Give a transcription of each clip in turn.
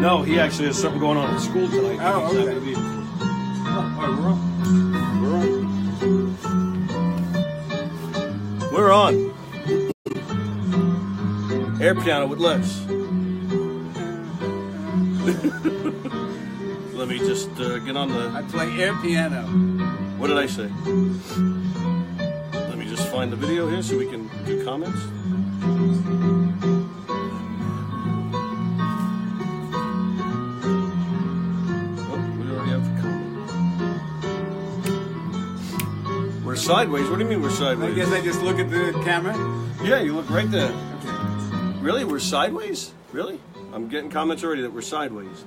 No, he actually has something going on at school tonight. Oh, He's not okay. gonna be- Oh, all right, We're on. Air piano with Les. Let me just get on I the. play air piano. What did I say? Let me just find the video here so we can do comments. Oh, we already have the comment. We're sideways. What do you mean we're I sideways? guess I just look at the camera. Yeah, you look right there. Okay. Really? We're sideways? Really? I'm getting comments already that we're sideways.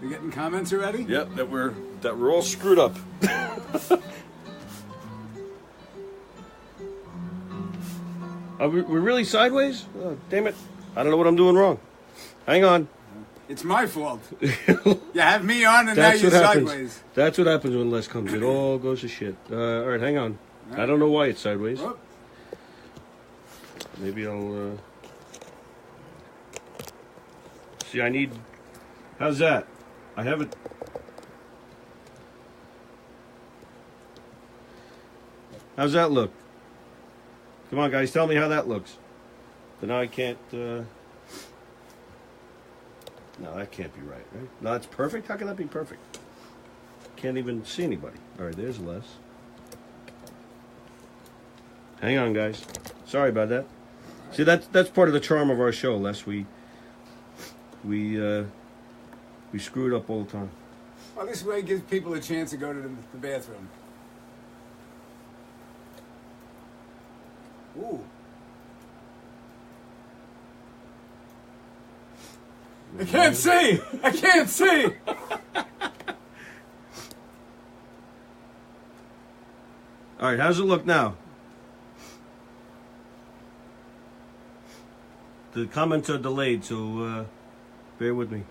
You getting comments already? Yep, that we're all screwed up. We're really sideways? Oh, damn it. I don't know what I'm doing wrong. Hang on. It's my fault. You have me on and That's now what you're happens. sideways. That's what happens when Les comes. It all goes to shit. All right, hang on. I don't know why it's sideways. Oh, Maybe I'll... See, I need... How's that? I haven't... How's that look? Come on, guys, tell me how that looks. But now I can't... No, that can't be right? No, it's perfect? How can that be perfect? Can't even see anybody. All right, there's Les. Hang on, guys. Sorry about that. See, that's part of the charm of our show, Les. We screw it up all the time. well, this way gives people a chance to go to the bathroom. Ooh. I can't see! I can't see! All right, how's it look now? The comments are delayed, so bear with me.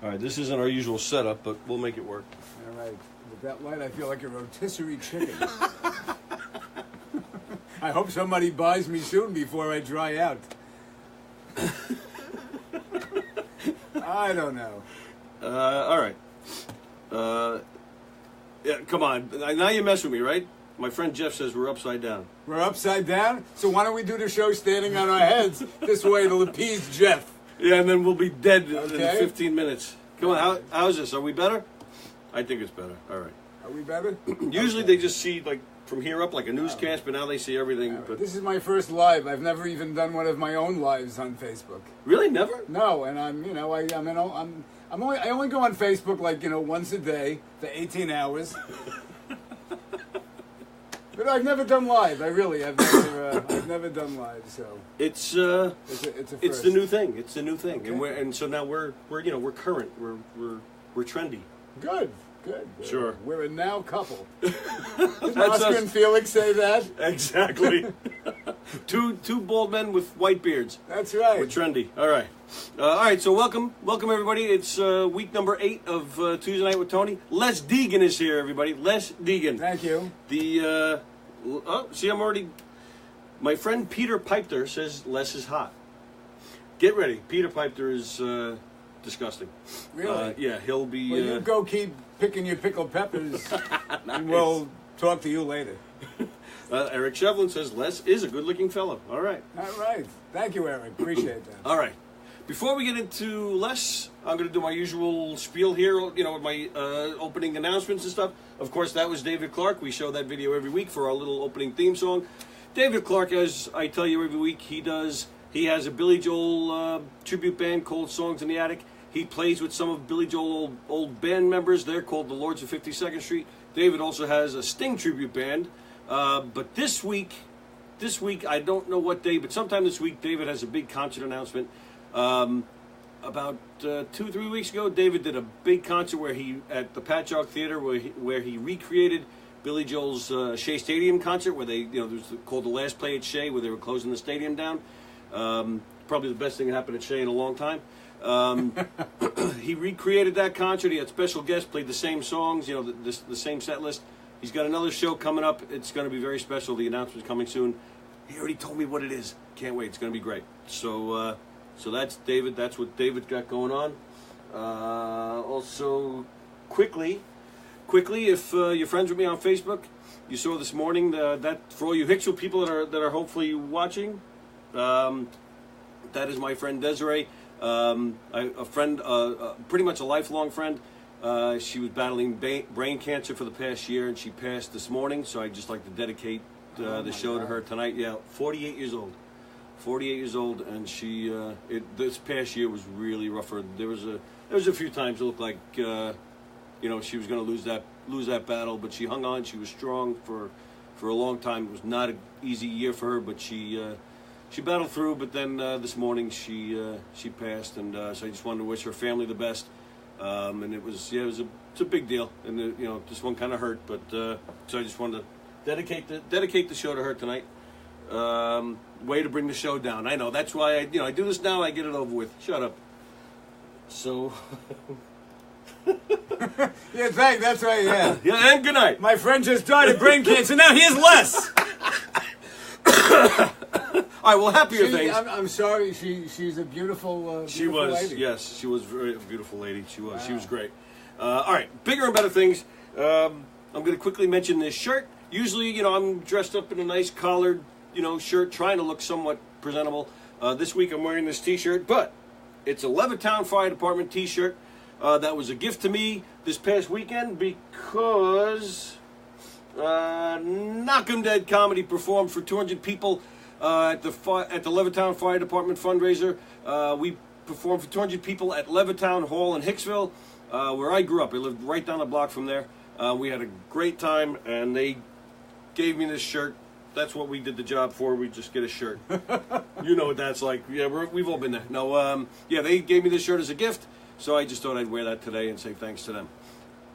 All right, this isn't our usual setup, but we'll make it work. All right. With that light, I feel like a rotisserie chicken. I hope somebody buys me soon before I dry out. I don't know. All right. Yeah, come on. Now you mess with me, right? My friend Jeff says we're upside down. We're upside down, so why don't we do the show standing on our heads? This way it'll appease Jeff. Yeah, and then we'll be dead in Okay. 15 minutes. Come on, how's this? Are we better? I think it's better. All right. Are we better? Usually they just see like from here up like a newscast, but now they see everything. But This is my first live. I've never even done one of my own lives on Facebook. really, never. No, and I only go on Facebook like once a day for 18 hours. But I've never done live. I've never done live. So It's it's a it's first. the new thing. It's the new thing, Okay. and so now we're current. We're trendy. Good. Sure. We're a now couple. Did That's Oscar us. and Felix say that? Exactly. two bald men with white beards. That's right. We're trendy. All right. All right. So welcome everybody. It's week number 8 of Tuesday Night with Tony. Les Degen is here, everybody. Les Degen. Thank you. The see, I'm already. My friend Peter Piper says Les is hot. Get ready. Peter Piper is disgusting. Really? Yeah, he'll be. Well, you go keep picking your pickled peppers, and we'll talk to you later. Eric Shevlin says Les is a good-looking fellow. All right. All right. Thank you, Eric. Appreciate that. All right. Before we get into Les, I'm going to do my usual spiel here, with my opening announcements and stuff. Of course, that was David Clark. We show that video every week for our little opening theme song. David Clark, as I tell you every week, he has a Billy Joel tribute band called Songs in the Attic. He plays with some of Billy Joel's old band members. They're called the Lords of 52nd Street. David also has a Sting tribute band. But this week, I don't know what day, but sometime this week, David has a big concert announcement. About 2-3 weeks ago, David did a big concert at the Patchogue Theater where he recreated Billy Joel's Shea Stadium concert, where there was called The Last Play at Shea, where they were closing the stadium down. Probably the best thing that happened at Shea in a long time. He recreated that concert. He had special guests, played the same songs, the same set list. He's got another show coming up. It's going to be very special. The announcement's coming soon. He already told me what it is. Can't wait. It's going to be great. So So that's David. That's what David got going on. Also, quickly, if you're friends with me on Facebook, you saw this morning that for all you Hicksville people that are hopefully watching, that is my friend Desiree, a friend, pretty much a lifelong friend. She was battling brain cancer for the past year, and she passed this morning. So I'd just like to dedicate the show to her tonight. Yeah, 48 years old. 48 years old, and she this past year was really rough for her. There was a few times it looked like she was going to lose that battle, but she hung on. She was strong for a long time. It was not an easy year for her, but she battled through. But then this morning she passed, and so I just wanted to wish her family the best. And it's a big deal, and this one kind of hurt, but so I just wanted to dedicate the show to her tonight. Way to bring the show down. I know, that's why I do this now. I get it over with. Shut up. So. Yeah, that's right. Yeah. Yeah, and good night. My friend just died of brain cancer. Now here's Les. All right, well, happier things. I'm sorry. She's a beautiful. She was lady. Yes, she was a beautiful lady. She was. Wow. She was great. All right, bigger and better things. I'm going to quickly mention this shirt. Usually, I'm dressed up in a nice collared, shirt, trying to look somewhat presentable. This week I'm wearing this T-shirt, but it's a Levittown Fire Department T-shirt that was a gift to me this past weekend because Knock 'em Dead Comedy performed for 200 people at the Levittown Fire Department fundraiser. We performed for 200 people at Levittown Hall in Hicksville, where I grew up. I lived right down the block from there. We had a great time, and they gave me this shirt. That's what we did the job for. We just get a shirt. You know what that's like. Yeah, we've all been there. No, they gave me this shirt as a gift, so I just thought I'd wear that today and say thanks to them.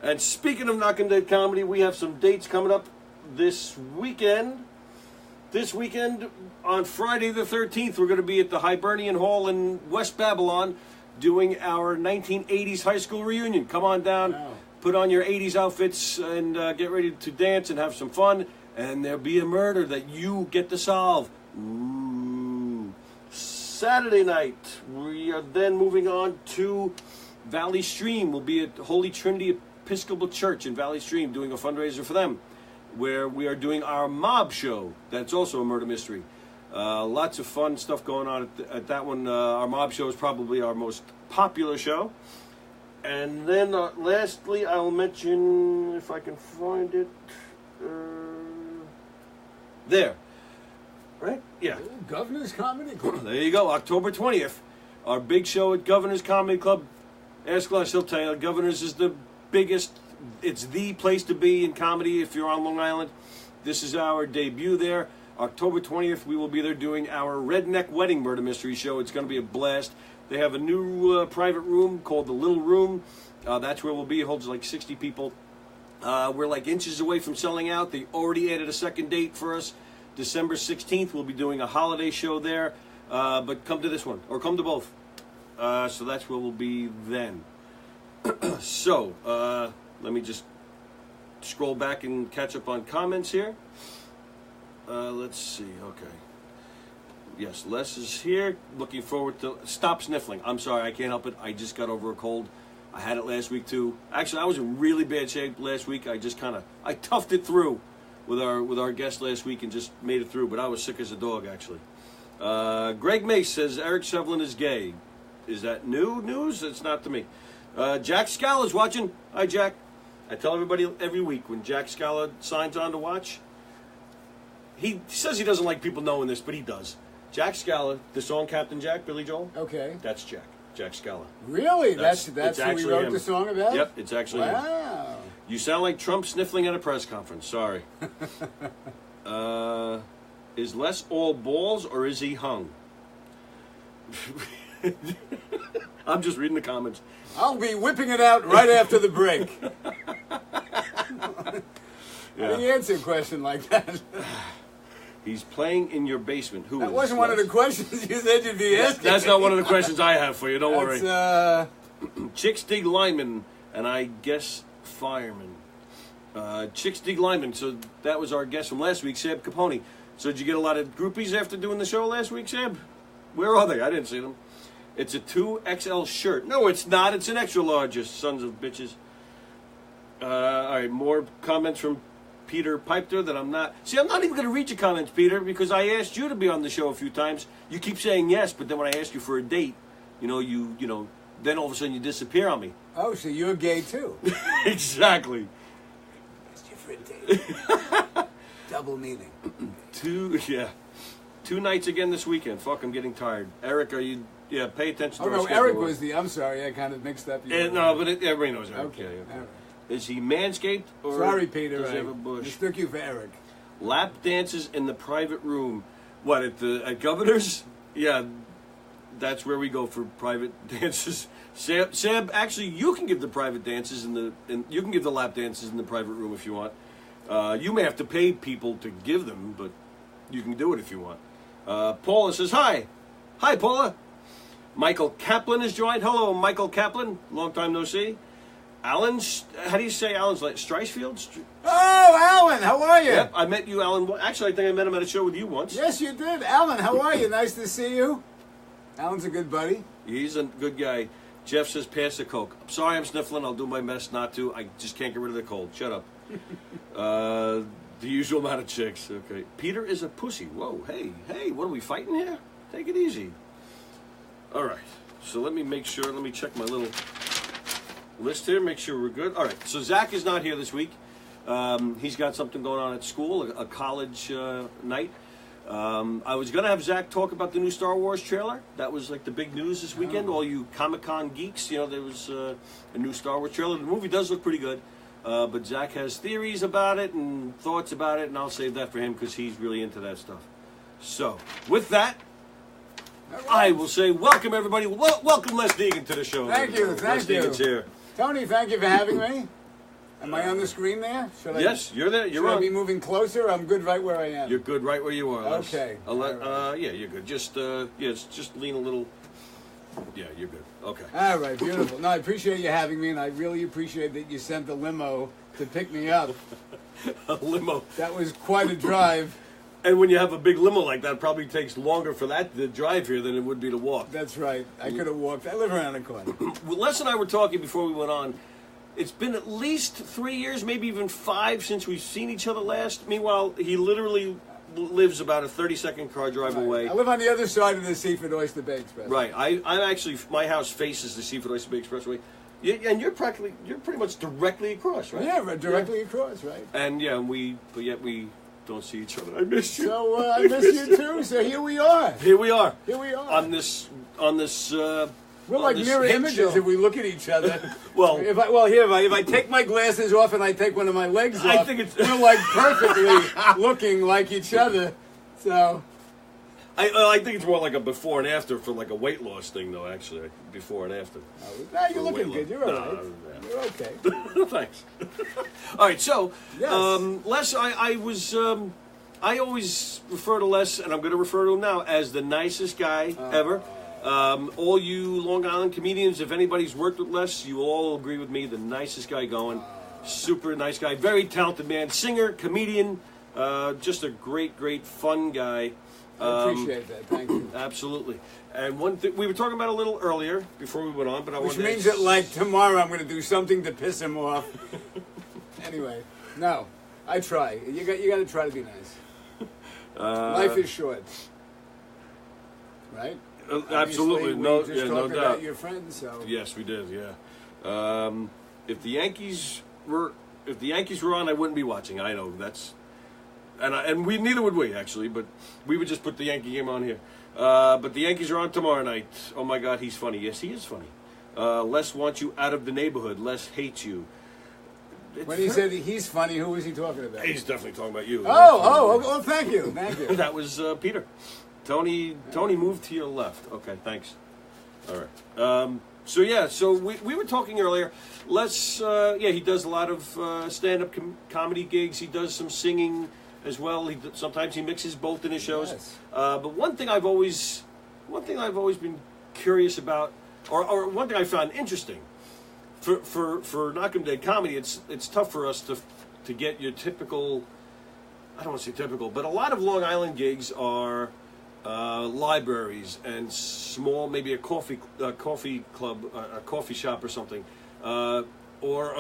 And speaking of Knock 'em Dead Comedy, we have some dates coming up this weekend. This weekend, on Friday the 13th, we're going to be at the Hibernian Hall in West Babylon doing our 1980s high school reunion. Come on down, put on your 80s outfits, and get ready to dance and have some fun. And there'll be a murder that you get to solve. Ooh. Saturday night, we are then moving on to Valley Stream. We'll be at Holy Trinity Episcopal Church in Valley Stream doing a fundraiser for them, where we are doing our mob show. That's also a murder mystery. Lots of fun stuff going on at that one. Our mob show is probably our most popular show. And then lastly, I'll mention, if I can find it, there. Right? Yeah. Governor's Comedy Club. There you go. October 20th. Our big show at Governor's Comedy Club. Ask Les, he'll tell you. Governor's is the biggest. It's the place to be in comedy if you're on Long Island. This is our debut there. October 20th, we will be there doing our Redneck Wedding Murder Mystery Show. It's going to be a blast. They have a new private room called the Little Room. That's where we'll be. It holds like 60 people. We're like inches away from selling out. They already added a second date for us. December 16th, we'll be doing a holiday show there. But come to this one, or come to both. So that's where we'll be then. So, let me just scroll back and catch up on comments here. Let's see, okay. Yes, Les is here. Looking forward to... Stop sniffling. I'm sorry, I can't help it. I just got over a cold. I had it last week too. Actually, I was in really bad shape last week. I toughed it through with our guest last week and just made it through. But I was sick as a dog, actually. Greg Mace says Eric Shevlin is gay. Is that new news? It's not to me. Jack Scala is watching. Hi, Jack. I tell everybody every week when Jack Scala signs on to watch. He says he doesn't like people knowing this, but he does. Jack Scala, the song Captain Jack, Billy Joel. Okay. That's Jack. Jack Scala. Really? That's who we wrote the song about? Yep, it's actually him. Wow. You sound like Trump sniffling at a press conference. Sorry. Is Les all balls or is he hung? I'm just reading the comments. I'll be whipping it out right after the break. How do you answer a question like that? He's playing in your basement. Who that is wasn't one of the questions you said you'd be asking. That's not one of the questions I have for you. Don't worry. Chicks dig lineman, and I guess fireman. Chicks dig lineman. So that was our guest from last week, Seb Capone. So did you get a lot of groupies after doing the show last week, Seb? Where are they? I didn't see them. It's a 2XL shirt. No, it's not. It's an extra large, you sons of bitches. All right, more comments from Peter Piper that I'm not. See, I'm not even going to read your comments, Peter, because I asked you to be on the show a few times. You keep saying yes, but then when I ask you for a date, then all of a sudden you disappear on me. Oh, so you're gay too? Exactly. Asked you for a date. Double meaning. Two nights again this weekend. Fuck, I'm getting tired. Eric, are you? Yeah, pay attention to our schedule. Eric was the. I'm sorry, I kind of mixed up. No, but everybody knows Eric. Okay. Okay. All right. Is he manscaped or sorry, Peter? does he have a bush? Mistook you for Eric. Lap dances in the private room. What at Governor's? Yeah, that's where we go for private dances. Sam, actually, you can give the private dances you can give the lap dances in the private room if you want. You may have to pay people to give them, but you can do it if you want. Paula says hi. Hi, Paula. Michael Kaplan has joined. Hello, Michael Kaplan. Long time no see. Alan, how do you say Alan's like Streisfield? Oh, Alan, how are you? Yep, I met you, Alan. Actually, I think I met him at a show with you once. Yes, you did. Alan, how are you? Nice to see you. Alan's a good buddy. He's a good guy. Jeff says, pass the Coke. I'm sorry I'm sniffling. I'll do my best not to. I just can't get rid of the cold. Shut up. The usual amount of chicks. Okay. Peter is a pussy. Whoa, hey, what are we fighting here? Take it easy. All right. So let me make sure. Let me check my little list here, make sure we're good. All right, so Zach is not here this week. He's got something going on at school, a college night. I was going to have Zach talk about the new Star Wars trailer. That was like the big news this weekend. All you Comic-Con geeks, there was a new Star Wars trailer. The movie does look pretty good, but Zach has theories about it and thoughts about it, and I'll save that for him because he's really into that stuff. So, with that, I will say welcome, everybody. Welcome Les Degen to the show. Thank you. Les Degen's here. Tony, thank you for having me. Am I on the screen there? Yes, you're there. You're should on. I be moving closer? I'm good right where I am. You're good right where you are. Les. Okay. Yeah, you're good. Just lean a little. Yeah, you're good. Okay. All right, beautiful. No, I appreciate you having me, and I really appreciate that you sent the limo to pick me up. A limo. That was quite a drive. And when you have a big limo like that, it probably takes longer for that to drive here than it would be to walk. That's right. I could have walked. I live around the corner. Well, Les and I were talking before we went on. It's been at least 3 years, maybe even 5, since we've seen each other last. Meanwhile, he literally lives about a 30-second car drive away. I live on the other side of the Seaford Oyster Bay Expressway. Right. I'm actually, my house faces the Seaford Oyster Bay Expressway. And you're pretty much directly across, right? Yeah, directly across, right? And yeah, but yet we don't see each other. I miss you. So I miss you too. So here we are. Here we are. On this. We're like mirror images if we look at each other. Well, if I take my glasses off and I take one of my legs off, we're like perfectly looking like each other. So I think it's more like a before and after for like a weight loss thing, though. Actually, before and after. No, you're looking good. You're all right. You're okay. Thanks. All right, so yes. Les, I always refer to Les, and I'm going to refer to him now as the nicest guy ever. All you Long Island comedians, if anybody's worked with Les, you all agree with me, the nicest guy going. Super nice guy, very talented man, singer, comedian, just a great, fun guy. I appreciate that. Thank you. Absolutely. And one thing we were talking about a little earlier before we went on, but which means that like tomorrow I'm going to do something to piss him off. Anyway, no, I try. You got to try to be nice. Life is short, right? Absolutely, no doubt. About your friends, so yes, we did. Yeah. If the Yankees were on, I wouldn't be watching. I know that's, and we neither would we actually, but we would just put the Yankee game on here. But the Yankees are on tomorrow night. Oh my God, he's funny. Yes, he is funny. Les wants you out of the neighborhood. Les hates you. When he said he's funny, who was he talking about? He's definitely talking about you. Oh, thank you. That was Peter. Tony moved to your left. Okay, thanks. All right. So we were talking earlier. Les, he does a lot of stand-up comedy gigs. He does some singing as well. Sometimes he mixes both in his shows. Yes. But one thing I've always been curious about, or one thing I found interesting, for Knock 'em Dead comedy, it's tough for us to get your typical. I don't want to say typical, but a lot of Long Island gigs are libraries and small, maybe a coffee club, a coffee shop or something, or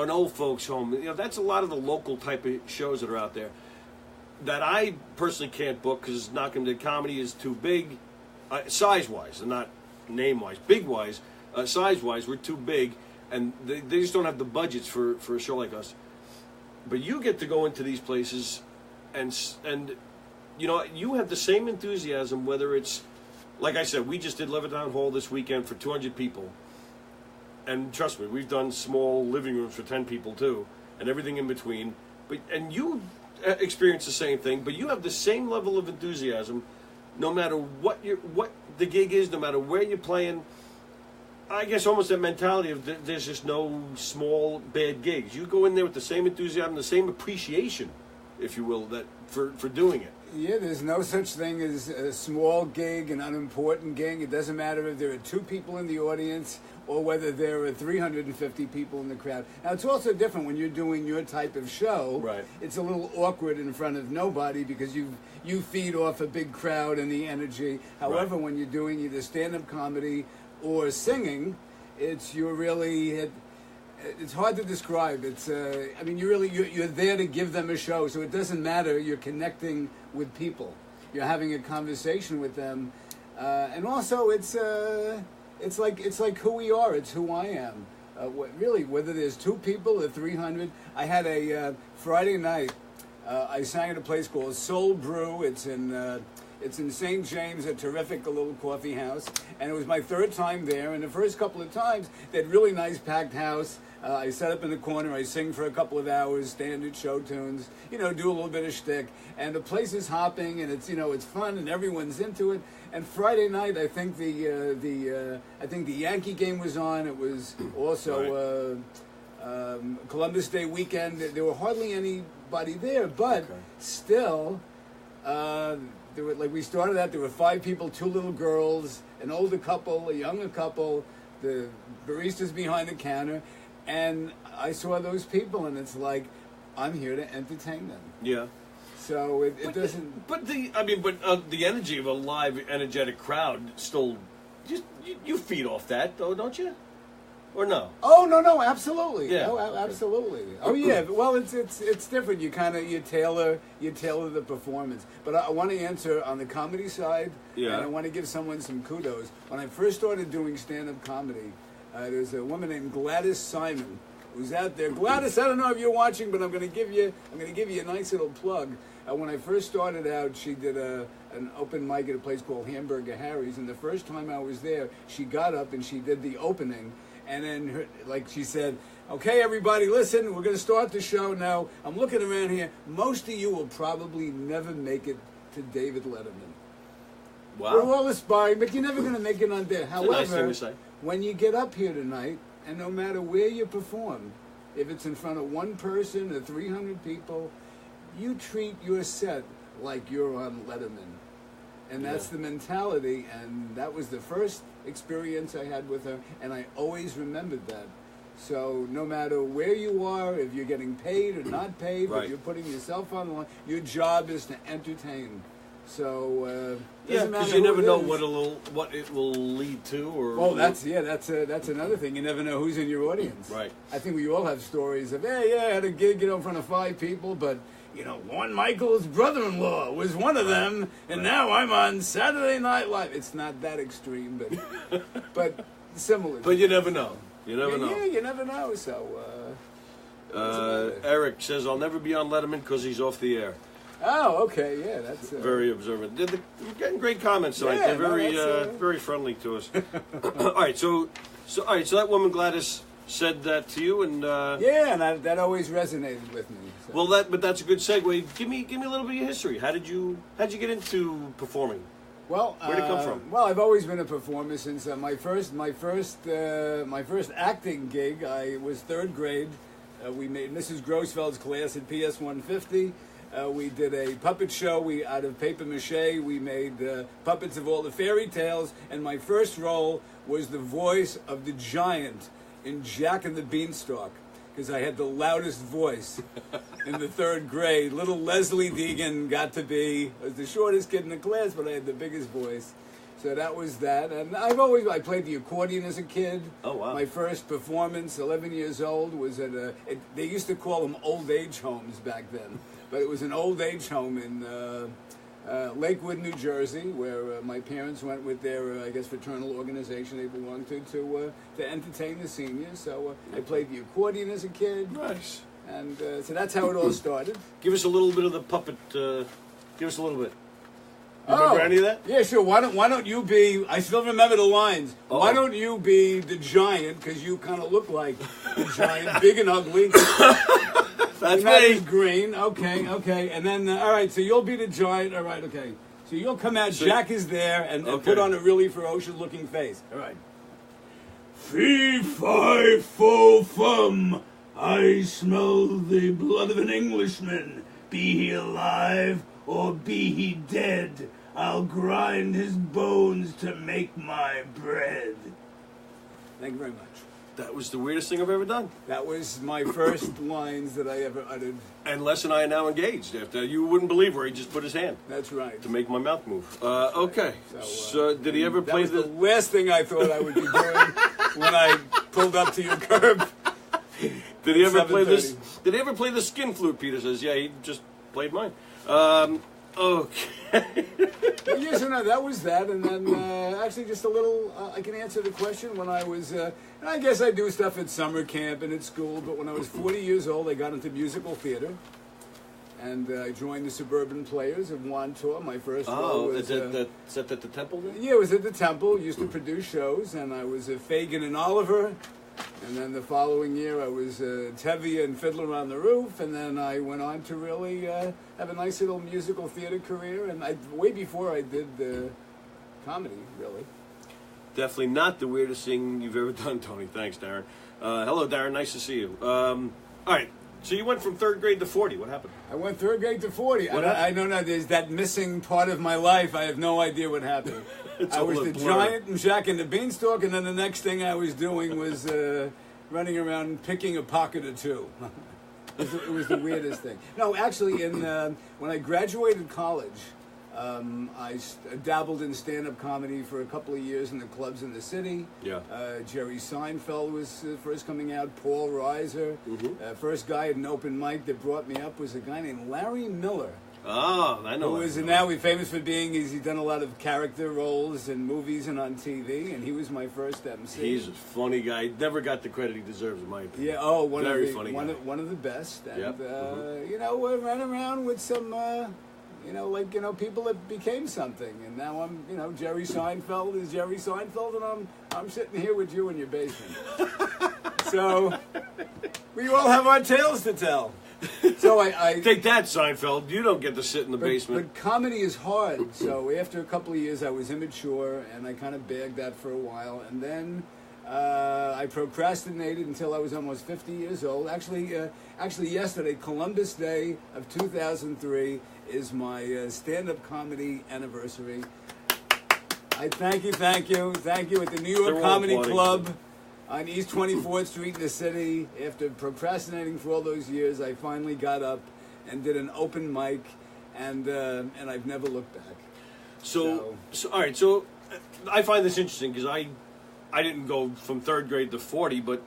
an old folks home. You know, that's a lot of the local type of shows that are out there that I personally can't book because Knockin' Dead Comedy is too big, size-wise, and not name-wise. Big-wise, size-wise, we're too big, and they just don't have the budgets for a show like us. But you get to go into these places, and you know, you have the same enthusiasm, whether it's, like I said, we just did Levittown Hall this weekend for 200 people. And trust me, we've done small living rooms for 10 people too, and everything in between. And you experience the same thing, but you have the same level of enthusiasm, no matter what the gig is, no matter where you're playing. I guess almost that mentality of there's just no small bad gigs. You go in there with the same enthusiasm, the same appreciation, if you will, that for doing it. Yeah, there's no such thing as a small gig, an unimportant gig. It doesn't matter if there are 2 people in the audience or whether there are 350 people in the crowd. Now, it's also different when you're doing your type of show. Right. It's a little awkward in front of nobody because you feed off a big crowd and the energy. However, Right. when you're doing either stand-up comedy or singing, it's hard to describe. It's I mean, you're there to give them a show, so it doesn't matter. You're connecting with people. You're having a conversation with them, and also it's like who we are. It's who I am. Really, whether there's 2 people or 300. I had a Friday night. I sang at a place called Soul Brew. It's in St. James, a terrific little coffee house, and it was my 3rd time there. And the first couple of times, they had really nice packed house. I set up in the corner, I sing for a couple of hours, standard show tunes, do a little bit of shtick, and the place is hopping, and it's fun, and everyone's into it. And Friday night, I think the Yankee game was on. It was also Columbus Day weekend. There were hardly anybody there, but still. We started out, there were 5 people, 2 little girls, an older couple, a younger couple, the baristas behind the counter, and I saw those people, and it's like, I'm here to entertain them. Yeah. So it doesn't... But the energy of a live, energetic crowd still, you feed off that, though, don't you? Or no? Oh, no, absolutely. Yeah. Oh, absolutely. Oh, yeah. Well, it's different. You tailor the performance. But I want to answer on the comedy side, yeah. And I want to give someone some kudos. When I first started doing stand-up comedy, there's a woman named Gladys Simon who's out there. Gladys, I don't know if you're watching, but I'm going to give you a nice little plug. When I first started out, she did an open mic at a place called Hamburger Harry's, and the first time I was there, she got up and she did the opening. And then, she said, okay, everybody, listen, we're going to start the show now. I'm looking around here. Most of you will probably never make it to David Letterman. Wow. We're all aspiring, but you're never going to make it on there. However, nice thing to say. When you get up here tonight, and no matter where you perform, if it's in front of 1 person or 300 people, you treat your set like you're on Letterman. And that's the mentality, and that was the first experience I had with her, and I always remembered that. So no matter where you are, if you're getting paid or not paid, right. if you're putting yourself on the line, your job is to entertain. So because you never know what it will lead to, or that's another thing. You never know who's in your audience. Right. I think we all have stories of I had a gig in front of 5 people, but Lorne Michaels' brother-in-law was one of them, and now I'm on Saturday Night Live. It's not that extreme, but similar. But you never know. You never know. Yeah, you never know. So Eric says, "I'll never be on Letterman because he's off the air." Oh, okay, yeah, that's very observant. We're getting great comments tonight. Yeah, They're very friendly to us. All right, so that woman Gladys said that to you, and and that always resonated with me. So. Well, but that's a good segue. Give me a little bit of history. How'd you get into performing? Well, where'd it come from? Well, I've always been a performer since my first acting gig. I was 3rd grade. We made Mrs. Grossfeld's class at PS 150. We did a puppet show. Out of paper mache, we made puppets of all the fairy tales, and my first role was the voice of the giant in Jack and the Beanstalk. because I had the loudest voice in the 3rd grade. Little Leslie Degen got to be, I was the shortest kid in the class, but I had the biggest voice. So that was that. And I played the accordion as a kid. Oh, wow. My first performance, 11 years old, was at they used to call them old age homes back then. But it was an old age home in Lakewood, New Jersey, where my parents went with their, I guess, fraternal organization they belonged to entertain the seniors. So I played the accordion as a kid. Nice. And so that's how it all started. Give us a little bit of the puppet. Give us a little bit. You remember any of that? Yeah, sure. Why don't you be? I still remember the lines. Uh-oh. Why don't you be the giant? Because you kind of look like the giant, big and ugly. That's That me. is green. Okay. And then, all right, so you'll be the giant. All right, okay. So you'll come out, Jack is there, and put on a really ferocious-looking face. All right. Fee, fi, fo, fum. I smell the blood of an Englishman. Be he alive or be he dead, I'll grind his bones to make my bread. Thank you very much. That was the weirdest thing I've ever done. That was my first lines that I ever uttered. And Les and I are now engaged. After you wouldn't believe where he just put his hand That's right. to make my mouth move. Okay. So did he ever That play was the last thing I thought I would be doing when I pulled up to your curb. Did he ever play this? 7:30. Did he ever play the skin flute? Peter says, yeah, he just played mine. Okay. Well, yes or no, that was that. And then actually just a little, I can answer the question. When I was, I guess I do stuff at summer camp and at school, but when I was 40 years old, I got into musical theater. And I joined the Suburban Players of Wantor. My first role was... is that at the Temple then? Yeah, it was at the Temple. Used to produce shows, and I was Fagin and Oliver. And then the following year, I was Tevye and Fiddler on the Roof. And then I went on to really have a nice little musical theater career. And way before I did comedy, really. Definitely not the weirdest thing you've ever done, Tony. Thanks, Darren. Hello, Darren. Nice to see you. All right. So you went from 3rd grade to 40. What happened? I went 3rd grade to 40. What I don't know. There's that missing part of my life. I have no idea what happened. I was the giant and Jack and the Beanstalk, and then the next thing I was doing was running around picking a pocket or two. It was the weirdest thing. No, actually, when I graduated college, I dabbled in stand-up comedy for a couple of years in the clubs in the city. Yeah. Jerry Seinfeld was first coming out. Paul Reiser. First guy at an open mic that brought me up was a guy named Larry Miller. Oh, I know. Who is now famous for he's done a lot of character roles in movies and on TV, and he was my first MC. He's a funny guy. Never got the credit he deserves, in my opinion. Yeah. One One of the best. And Yep. we ran around with some. People that became something, and now I'm, Jerry Seinfeld is Jerry Seinfeld, and I'm sitting here with you in your basement. So we all have our tales to tell. So I Take that, Seinfeld. You don't get to sit in the basement. But comedy is hard. So after a couple of years, I was immature, and I kind of bagged that for a while, and then I procrastinated until I was almost 50 years old. Actually, yesterday, Columbus Day of 2003. Is my stand-up comedy anniversary. I thank you at the New York Comedy Club on East 24th Street in the city. After procrastinating for all those years, I finally got up and did an open mic, and I've never looked back. So all right. So I find this interesting because I didn't go from 3rd grade to 40, but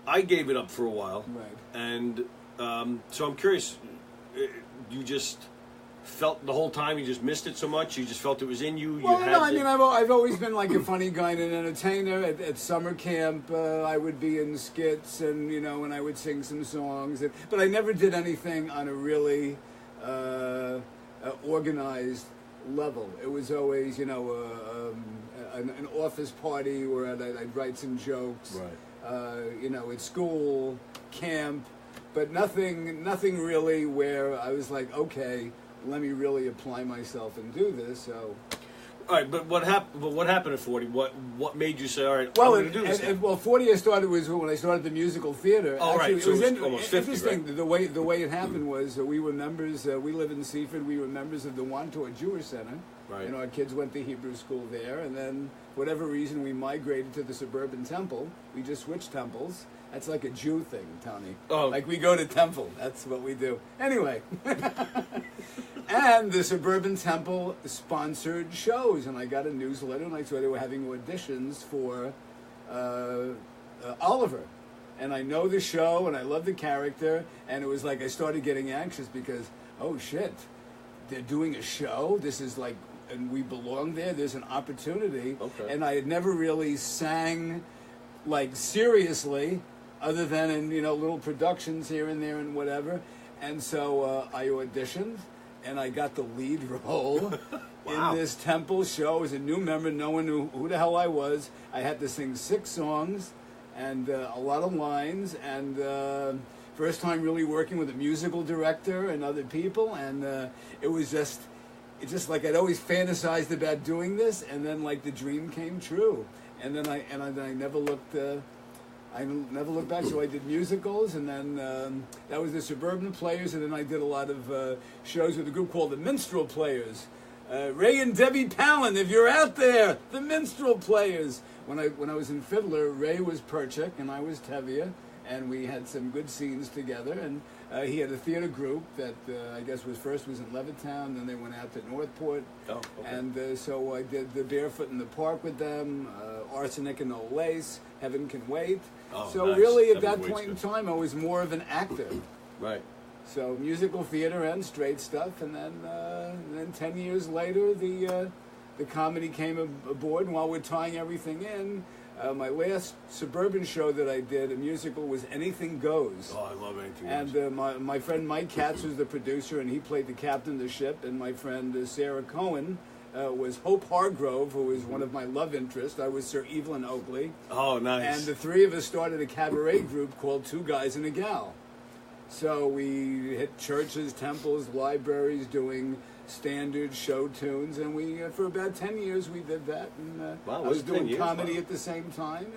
I gave it up for a while. Right. And so I'm curious. You just felt the whole time you just missed it so much? You just felt it was in you? I've always been like a funny guy and an entertainer. At summer camp, I would be in skits and, and I would sing some songs. But I never did anything on a really organized level. It was always, an office party where I'd write some jokes. Right. At school, camp. But nothing really where I was like, okay, let me really apply myself and do this. So, all right. But what happened? But what happened at 40? What made you say, all right, well, I'm going to do this? 40 I started was when I started the musical theater. Oh, actually, right. So it was almost 50, interesting. Right? The way it happened was we were members. We live in Seaford. We were members of the Wantor Jewish Center. Right. You know, our kids went to Hebrew school there, and then for whatever reason we migrated to the suburban temple. We just switched temples. That's like a Jew thing, Tony. Oh. Like we go to temple. That's what we do. Anyway. And the suburban temple sponsored shows, and I got a newsletter, and I saw they were having auditions for Oliver. And I know the show, and I love the character, and it was like I started getting anxious because, oh shit, they're doing a show. This is like, and we belong there. There's an opportunity. Okay. And I had never really sang like seriously, other than in, you know, little productions here and there and whatever. And so I auditioned, and I got the lead role Wow. in this temple show. I was a new member. No one knew who the hell I was. I had to sing 6 songs and a lot of lines. And first time really working with a musical director and other people. And it was just, it's just like I'd always fantasized about doing this. And then like the dream came true. And then I never looked... I never looked back, so I did musicals, and then that was the Suburban Players, and then I did a lot of shows with a group called the Minstrel Players. Ray and Debbie Palin, if you're out there, the Minstrel Players. When I was in Fiddler, Ray was Perchik, and I was Tevye, and we had some good scenes together, and he had a theater group that I guess was in Levittown, then they went out to Northport, Oh, okay. and so I did the Barefoot in the Park with them, Arsenic and No Lace, Heaven Can Wait. Oh, So nice. really, at Heaven that Waits point in good. time, I was more of an actor. Right. So musical theater and straight stuff, and then 10 years later, the comedy came aboard. And while we're tying everything in, my last suburban show that I did, a musical, was Anything Goes. Oh, I love anything. And my friend Mike Katz was the producer, and he played the captain of the ship. And my friend Sarah Cohen was Hope Hargrove, who was one of my love interests. I was Sir Evelyn Oakley. Oh, nice. And the three of us started a cabaret group called Two Guys and a Gal. So we hit churches, temples, libraries, doing standard show tunes, and we for about 10 years we did that. And Wow, I was was it 10 doing years? comedy Wow. at the same time,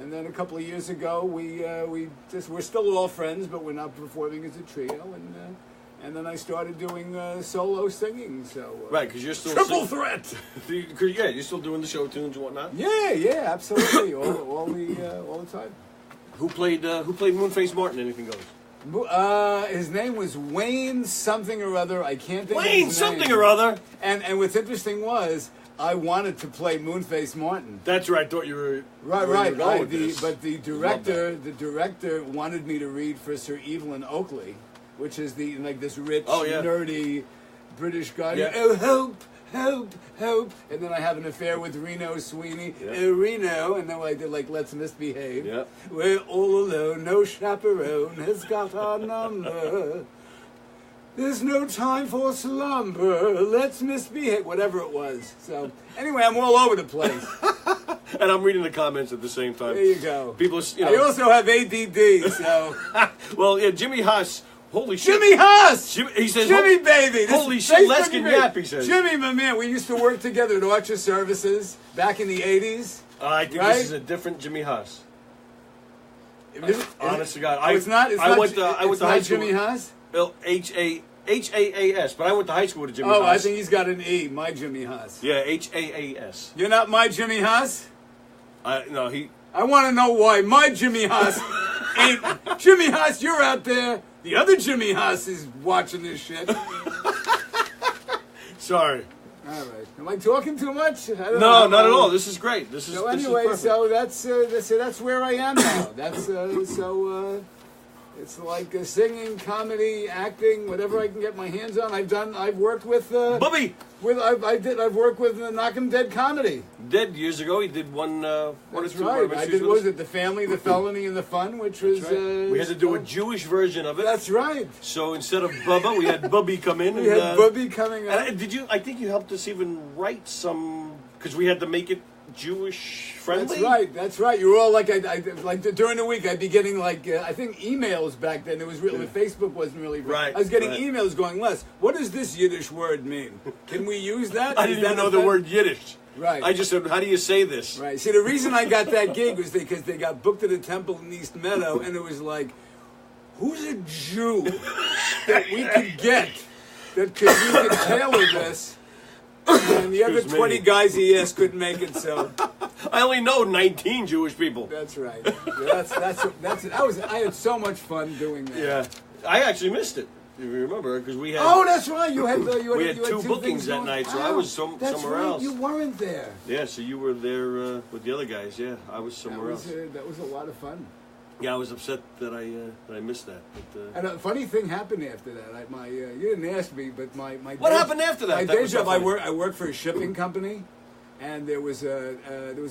and then a couple of years ago we're still all friends, but we're not performing as a trio, and then I started doing solo singing. So Right, because you're still triple threat. Yeah, you're still doing the show tunes and whatnot. Yeah, absolutely, all the time. Who played Moonface Martin? Anything Goes. His name was Wayne something or other. I can't think of Wayne his something name. or other. And what's interesting was I wanted to play Moonface Martin. That's right. I thought you were Right. where you were going with The, this. but the Love that. director wanted me to read for Sir Evelyn Oakley, which is this rich, Oh, yeah. nerdy British guy. Yeah. Oh, hope. And then I have an affair with Reno Sweeney. Yeah. Reno. And then I did Let's Misbehave. Yeah. We're all alone. No chaperone has got our number. There's no time for slumber. Let's misbehave. Whatever it was. So anyway, I'm all over the place. And I'm reading the comments at the same time. There you go. People, I also have ADD. So well, yeah, Jimmy Haas. Holy shit. Jimmy Haas. He says, Jimmy, baby. This Holy is shit, Facebook let's get me. yap, he says. Jimmy, my man, we used to work together at Archer Services back in the 80s. I think Right? this is a different Jimmy Haas. Honest to God, It's not. I went to high school. Jimmy Haas. Well, Haas, but I went to high school with Jimmy Oh, Haas. I think he's got an E. My Jimmy Haas. Yeah, Haas. You're not my Jimmy Haas. No, he. I want to know why my Jimmy Haas ain't. Jimmy Haas, you're out there. The other Jimmy Haas is watching this shit. Sorry. All right. Am I talking too much? I don't know. No, not at all. This is great. This is. So this is anyway, perfect. so that's where I am now. That's it's like singing, comedy, acting, whatever I can get my hands on. I've worked with Bubby I've worked with Knock 'em Dead comedy. dead years ago. He did one. That's right. I did. What was it? The Family, the Felony, and the Fun, which was. Right. We had to do a Jewish version of it. That's right. So instead of Bubba, we had Bubby come in. We had Bubby coming up. And did you? I think you helped us even write some because we had to make it Jewish friendly. That's right. You were all like, like during the week, I'd be getting I think emails back then. It was really Facebook wasn't really Right, I was getting right. emails going, Les, what does this Yiddish word mean? Can we use that? I Is didn't that even know a the thing? word Yiddish. Right. I just said, how do you say this? Right. See, the reason I got that gig was because they got booked at a temple in East Meadow, and it was like, who's a Jew that we could get that we could tailor this? And the other Excuse me. 20 guys he asked couldn't make it, so I only know 19 Jewish people. that's right. I had so much fun doing that. Yeah, I actually missed it. If you remember, because we had That's right. You had we had two bookings things that going. night, so I was somewhere right. else. You weren't there. Yeah, so you were there with the other guys. Yeah, I was somewhere else. That was a lot of fun. Yeah, I was upset that I missed that. But, And a funny thing happened after that. You didn't ask me, but my what happened after that? My That day was so job, I funny. worked for a shipping company, and there was a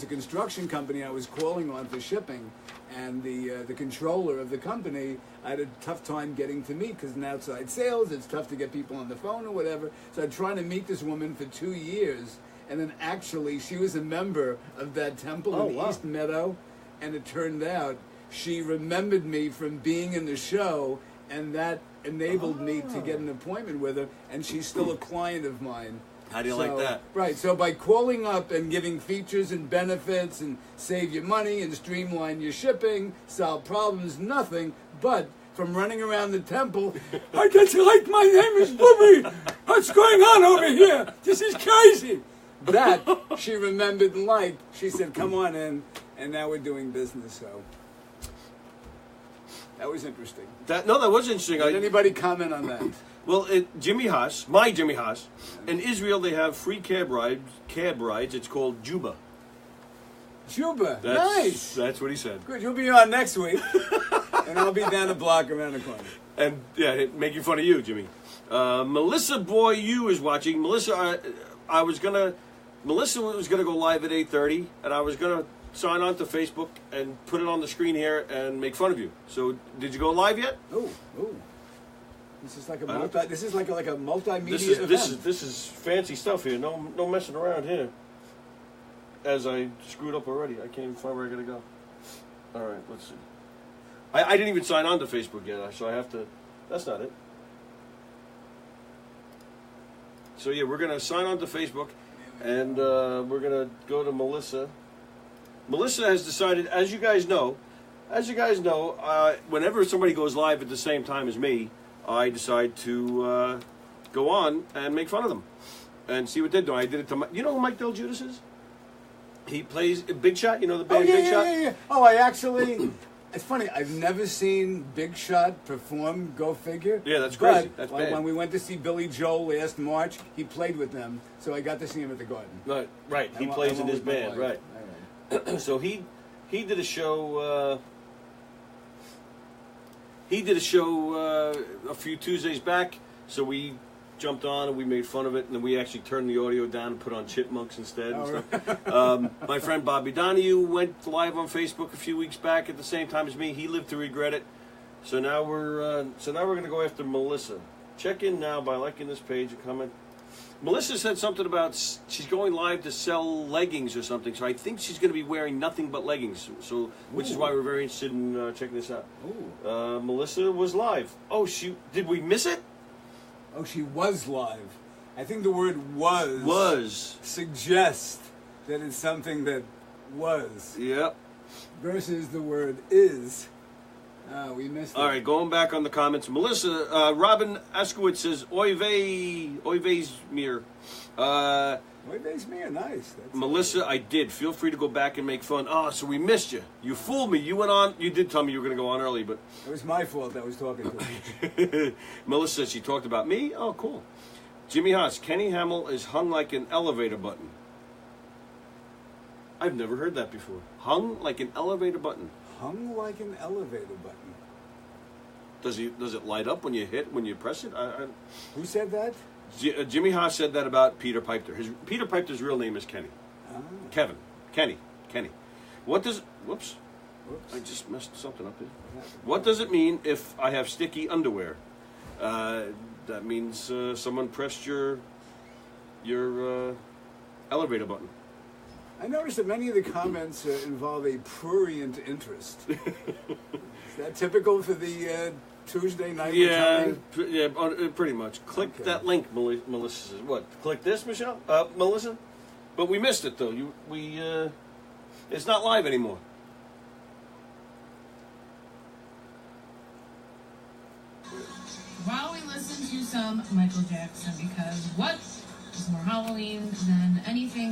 construction company I was calling on for shipping, and the controller of the company, I had a tough time getting to meet because in outside sales it's tough to get people on the phone or whatever. So I tried to meet this woman for 2 years, and then actually she was a member of that temple in the East Meadow, and it turned out she remembered me from being in the show, and that enabled me to get an appointment with her, and she's still a client of mine. How do you like that? Right, so by calling up and giving features and benefits and save your money and streamline your shipping, solve problems, nothing but from running around the temple, I get to like, my name is Booby. What's going on over here? This is crazy. That she remembered and liked. She said, come on in, and now we're doing business, so that was interesting. That was interesting. Did anybody comment on that? Well, Jimmy Haas, my Jimmy Haas, in Israel they have free cab rides. It's called Juba. Juba, Nice. nice. That's what he said. Good, you'll be on next week, and I'll be down the block around the corner. And yeah, making fun of you, Jimmy. Melissa Boy, you is watching. Melissa, Melissa was gonna go live at 8:30, and I was gonna sign on to Facebook and put it on the screen here and make fun of you. So, did you go live yet? Oh. This is like a multimedia This is fancy stuff here. No messing around here. As I screwed up already, I can't even find where I gotta go. All right, let's see. I didn't even sign on to Facebook yet, so I have to. That's not it. So yeah, we're gonna sign on to Facebook, and we're gonna go to Melissa. Melissa has decided, as you guys know, whenever somebody goes live at the same time as me, I decide to go on and make fun of them and see what they're doing. I did it to you know who Mike Del Judas is? He plays Big Shot. You know the band Big Shot? Yeah. Oh, I actually. It's funny. I've never seen Big Shot perform. Go figure. Yeah, that's crazy. But That's bad. when we went to see Billy Joel last March, he played with them, so I got to see him at the Garden. Right. He plays in his band. Right. All right. So he did a show. He did a show a few Tuesdays back. So we jumped on and we made fun of it, and then we actually turned the audio down and put on Chipmunks instead. And stuff. My friend Bobby Donahue went live on Facebook a few weeks back at the same time as me. He lived to regret it. So now we're going to go after Melissa. Check in now by liking this page and comment. Melissa said something about she's going live to sell leggings or something. So I think she's going to be wearing nothing but leggings. So which is why we're very interested in checking this out. Melissa was live. Oh, did we miss it? Oh, she was live. I think the word was suggests that it's something that was. Yep. Versus the word is. We missed it. All right, going back on the comments. Melissa, Robin Askowitz says, Oy vey's mir. Oy vey's mir, nice. That's Melissa, I did. Feel free to go back and make fun. Oh, so we missed you. You fooled me. You went on. You did tell me you were going to go on early, but... It was my fault I was talking to her. Melissa said she talked about me. Oh, cool. Jimmy Haas, Kenny Hamill is hung like an elevator button. I've never heard that before. Hung like an elevator button. Hung like an elevator button. Does it light up when you press it? Who said that? Jimmy Haas said that about Peter Piper. Peter Piper's real name is Kenny. Kevin. Kenny. Whoops. I just messed something up here. What does it mean if I have sticky underwear? That means someone pressed your elevator button. I noticed that many of the comments involve a prurient interest. Is that typical for the Tuesday night? Yeah, pretty much. Click that link, Melissa says. What? Click this, Michelle? Melissa? But we missed it, though. It's not live anymore. While we listen to some Michael Jackson, because what It's more Halloween than anything.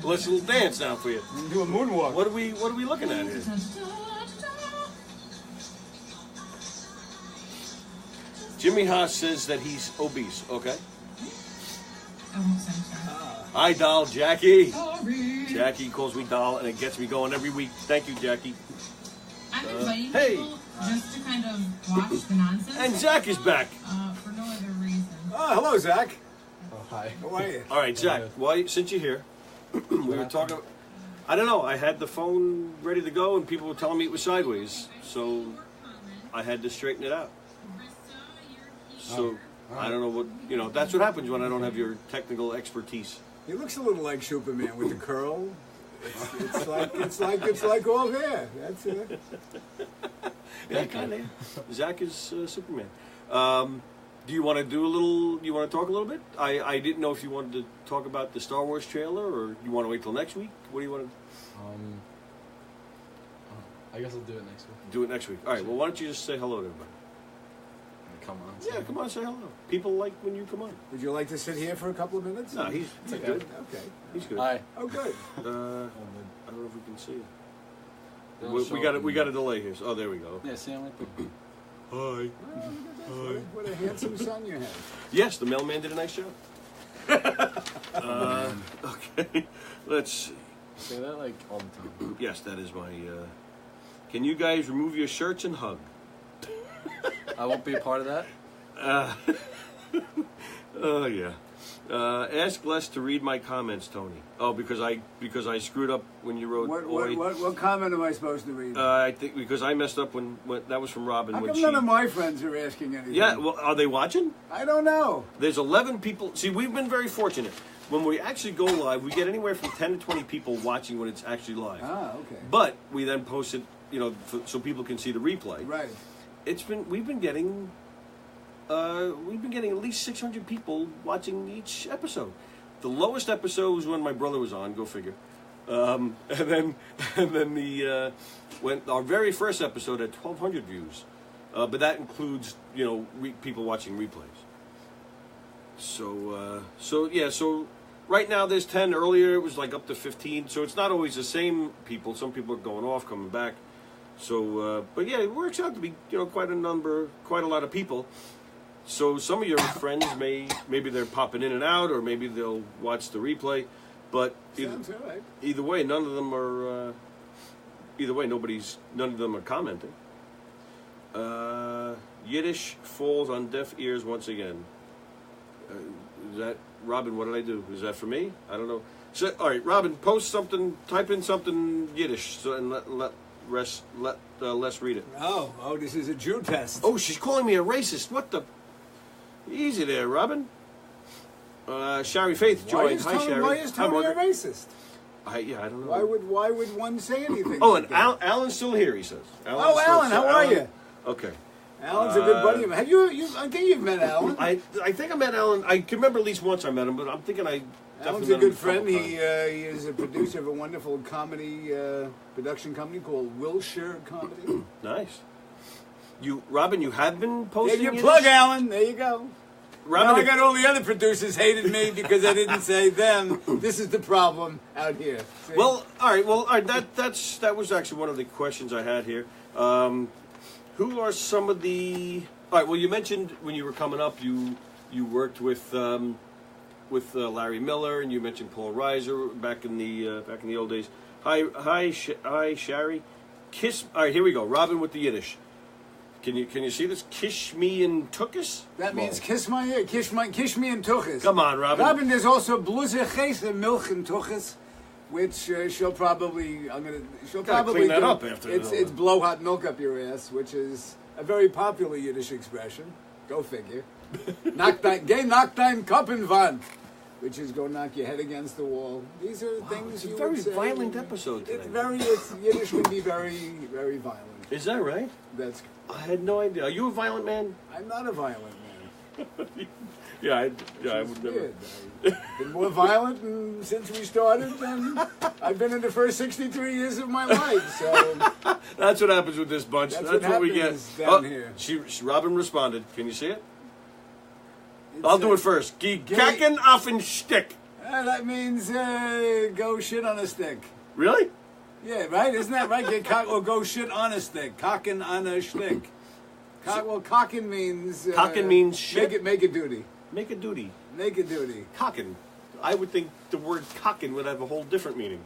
Let's a little dance now for you. Do a moonwalk. What are we looking at here? Jimmy Haas says that he's obese. Okay. I won't send her. Hi, doll, Jackie. Sorry. Jackie calls me doll, and it gets me going every week. Thank you, Jackie. I'm inviting hey. people just to kind of watch the nonsense. And Zach is back. For no other reason. Oh, hello, Zach. Oh, hi. How are you? All right, Zach. Why? Since you're here, we were talking. I don't know. I had the phone ready to go, and people were telling me it was sideways, so I had to straighten it out. So I don't know what That's what happens when I don't have your technical expertise. He looks a little like Superman with the curl. It's like all there. That's it. Yeah, kind of. Zach is Superman. Do you want to do a little? You want to talk a little bit? I didn't know if you wanted to talk about the Star Wars trailer, or you want to wait till next week. What do you want to? I guess I'll do it next week. Do it next week. All right. Well, why don't you just say hello to everybody? Come on. Yeah, come on, say hello. People like when you come on. Would you like to sit here for a couple of minutes? No, he's okay. good. Okay. He's good. Hi. Oh, good. I don't know if we can see it. It'll show up We got a delay here. Oh, there we go. Yeah, see, I'm right there. Hi. Oh, look at that. What a handsome son you have. Yes, the mailman did a nice job. Okay, let's see. Say that like all the time. Yes, that is my. Can you guys remove your shirts and hug? I won't be a part of that. Oh yeah. Ask Les to read my comments, Tony. Oh, because I screwed up when you wrote. What comment am I supposed to read? I think because I messed up when that was from Robin. How when come she. none of my friends are asking anything? Yeah, well, are they watching? I don't know. There's 11 people. See, we've been very fortunate. When we actually go live, we get anywhere from 10 to 20 people watching when it's actually live. Ah, okay. But we then post it, so people can see the replay. Right. We've been getting at least 600 people watching each episode. The lowest episode was when my brother was on. Go figure. And then when our very first episode had 1,200 views, but that includes people watching replays. So right now there's 10. Earlier it was like up to 15. So it's not always the same people. Some people are going off, coming back. So, but yeah, it works out to be quite a lot of people. So some of your friends maybe they're popping in and out, or maybe they'll watch the replay. But Sounds all right. either way, none of them are. None of them are commenting. Yiddish falls on deaf ears once again. Is that Robin? What did I do? Is that for me? I don't know. So, all right, Robin, post something. Type in something Yiddish, and let Les read it. Oh, this is a Jew test. Oh, she's calling me a racist. What the? Easy there, Robin. Shari Faith joined. Hi, Shari. Why is Tony a racist? I don't know. Why would one say anything? Oh, like and that? Alan's still here. He says. Alan, how are you? Okay. Alan's a good buddy of mine. Have you? I think you've met Alan. I think I met Alan. I can remember at least once I met him, but I'm thinking I. Alan's a good friend. He is a producer of a wonderful comedy production company called Wilshire Comedy. Nice. Robin, you have been posting. There's your plug, Alan. There you go. Robin, now I got all the other producers hated me because I didn't say them. This is the problem out here. See? Well, all right. That was actually one of the questions I had here. Who are some of the? All right. Well, you mentioned when you were coming up, you worked with Larry Miller, and you mentioned Paul Reiser back in the old days. Hi, Shari. Kiss. All right, here we go. Robin with the Yiddish. Can you see this? Kish me and tuchus? That means kiss my ear. Kish me and tuchus. Come on, Robin. Robin, there's also bluze chese milk and tuchus, which she'll probably clean that up after. It's blow hot milk up your ass, which is a very popular Yiddish expression. Go figure. Knock dein Kopf in Wand, which is go knock your head against the wall. These are things you would say. It's a very violent episode today. Yiddish can be very, very violent. Is that right? That's. I had no idea. Are you a violent man? I'm not a violent man. I would never. I've been more violent since we started than I've been in the first 63 years of my life. So that's what happens with this bunch. That's what we get down here. Robin responded. Can you see it? I'll do it first. Kacken auf den Stick. That means go shit on a stick. Really? Yeah, right? Isn't that right? Or go shit on a stick. Kacken on a stick. Kacken means... Kacken means shit? Make a duty. Make a duty. Make a duty. Kacken. I would think the word kacken would have a whole different meaning.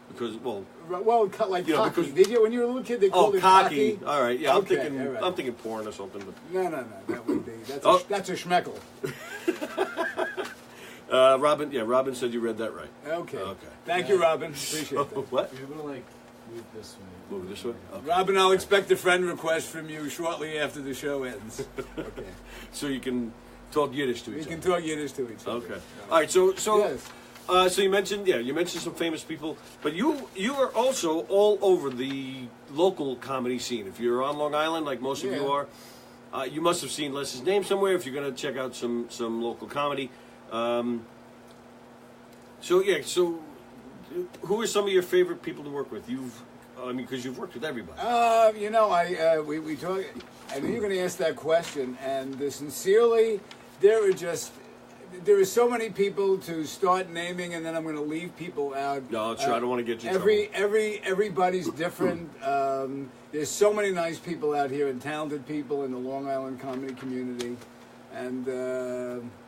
Because, well... Well, like you know, cocky. Did you, when you were a little kid, they called it cocky. cocky? All right, yeah, Okay, I'm thinking porn or something. But No, that would be... That's a schmeckle. Robin said you read that right. Okay. Thank you, Robin. Appreciate that. What? You're gonna like move this way. Move this way? Okay. Robin, I'll expect a friend request from you shortly after the show ends. Okay. So you can talk Yiddish to each We other. can talk Yiddish to each other. Okay. All right, so Yes. so you mentioned some famous people, but you are also all over the local comedy scene. If you're on Long Island, like most of you are, you must have seen Les's name somewhere. If you're going to check out some local comedy, so who are some of your favorite people to work with? Because you've worked with everybody. We talk. I knew you were going to ask that question, and sincerely, there are so many people to start naming, and then I'm going to leave people out. No, I don't want to get you in trouble. Everybody's different. There's so many nice people out here and talented people in the Long Island comedy community, and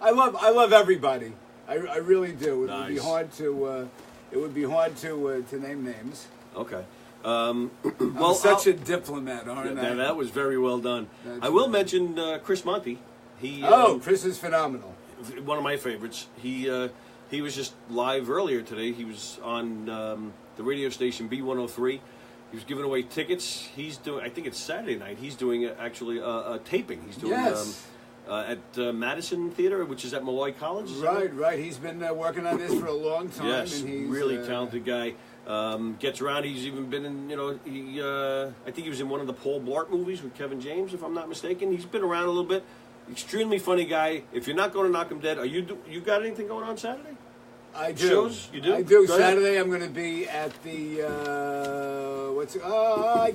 I love everybody. I really do. Nice. It would be hard to name names. Okay. I'm such a diplomat, aren't I? That was very well done. That's I will right. mention Chris Monty. Chris is phenomenal. One of my favorites. He was just live earlier today. He was on the radio station B103. He was giving away tickets. He's doing. I think it's Saturday night. He's doing a taping. He's doing at Madison Theater, which is at Malloy College. Right. He's been working on this for a long time. Yes, and he's really talented guy. Gets around. He's even been in. I think he was in one of the Paul Blart movies with Kevin James, if I'm not mistaken. He's been around a little bit. Extremely funny guy. If you're not going to knock him dead, you got anything going on Saturday? I do. Shows? You do? I do. Go ahead. Saturday I'm going to be at the I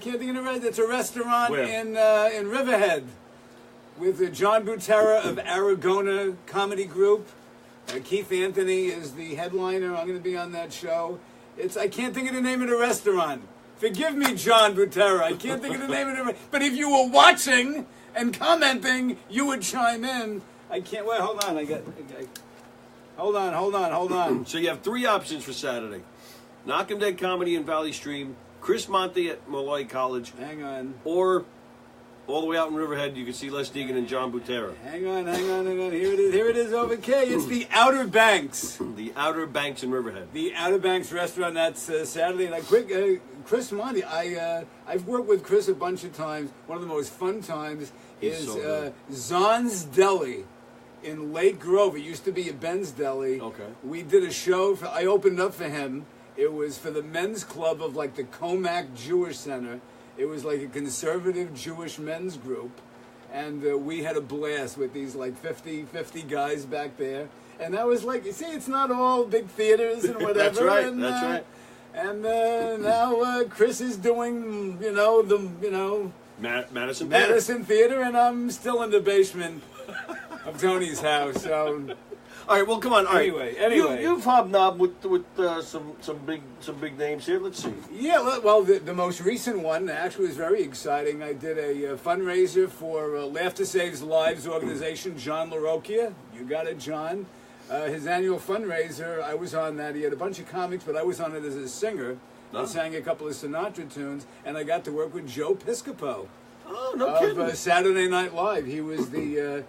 can't think of it. It's a restaurant Where? in Riverhead with John Butera of Aragona Comedy Group. Keith Anthony is the headliner. I'm going to be on that show. I can't think of the name of the restaurant. Forgive me, John Butera. I can't think of the name of the. But if you were watching and commenting, you would chime in. I can't. Wait, hold on. Hold on. So you have three options for Saturday: Knock 'em Dead Comedy in Valley Stream, Chris Monty at Malloy College, Hang on. or all the way out in Riverhead, you can see Les Degen and John Butera. Hang on. Here it is over K. It's the Outer Banks. The Outer Banks in Riverhead. The Outer Banks restaurant. That's Saturday. And Chris Monty. I've worked with Chris a bunch of times. One of the most fun times He's is so good. Zon's Deli in Lake Grove. It used to be a Ben's Deli. Okay. We did a show. I opened up for him. It was for the men's club of like the Comac Jewish Center. It was like a conservative Jewish men's group. And we had a blast with these like 50 guys back there. And that was like, you see, it's not all big theaters and whatever. That's right. And, That's right. And now Chris is doing, Madison Theater, and I'm still in the basement of Tony's house. So, All right. Well, come on. All right. Anyway. You've hobnobbed with some big names here. Let's see. yeah. Well, the most recent one actually was very exciting. I did a fundraiser for Laughter Saves Lives organization, John LaRocchia. You got it, John. His annual fundraiser. I was on that. He had a bunch of comics, but I was on it as a singer. I sang a couple of Sinatra tunes, and I got to work with Joe Piscopo. Oh, no kidding. Of Saturday Night Live. He was the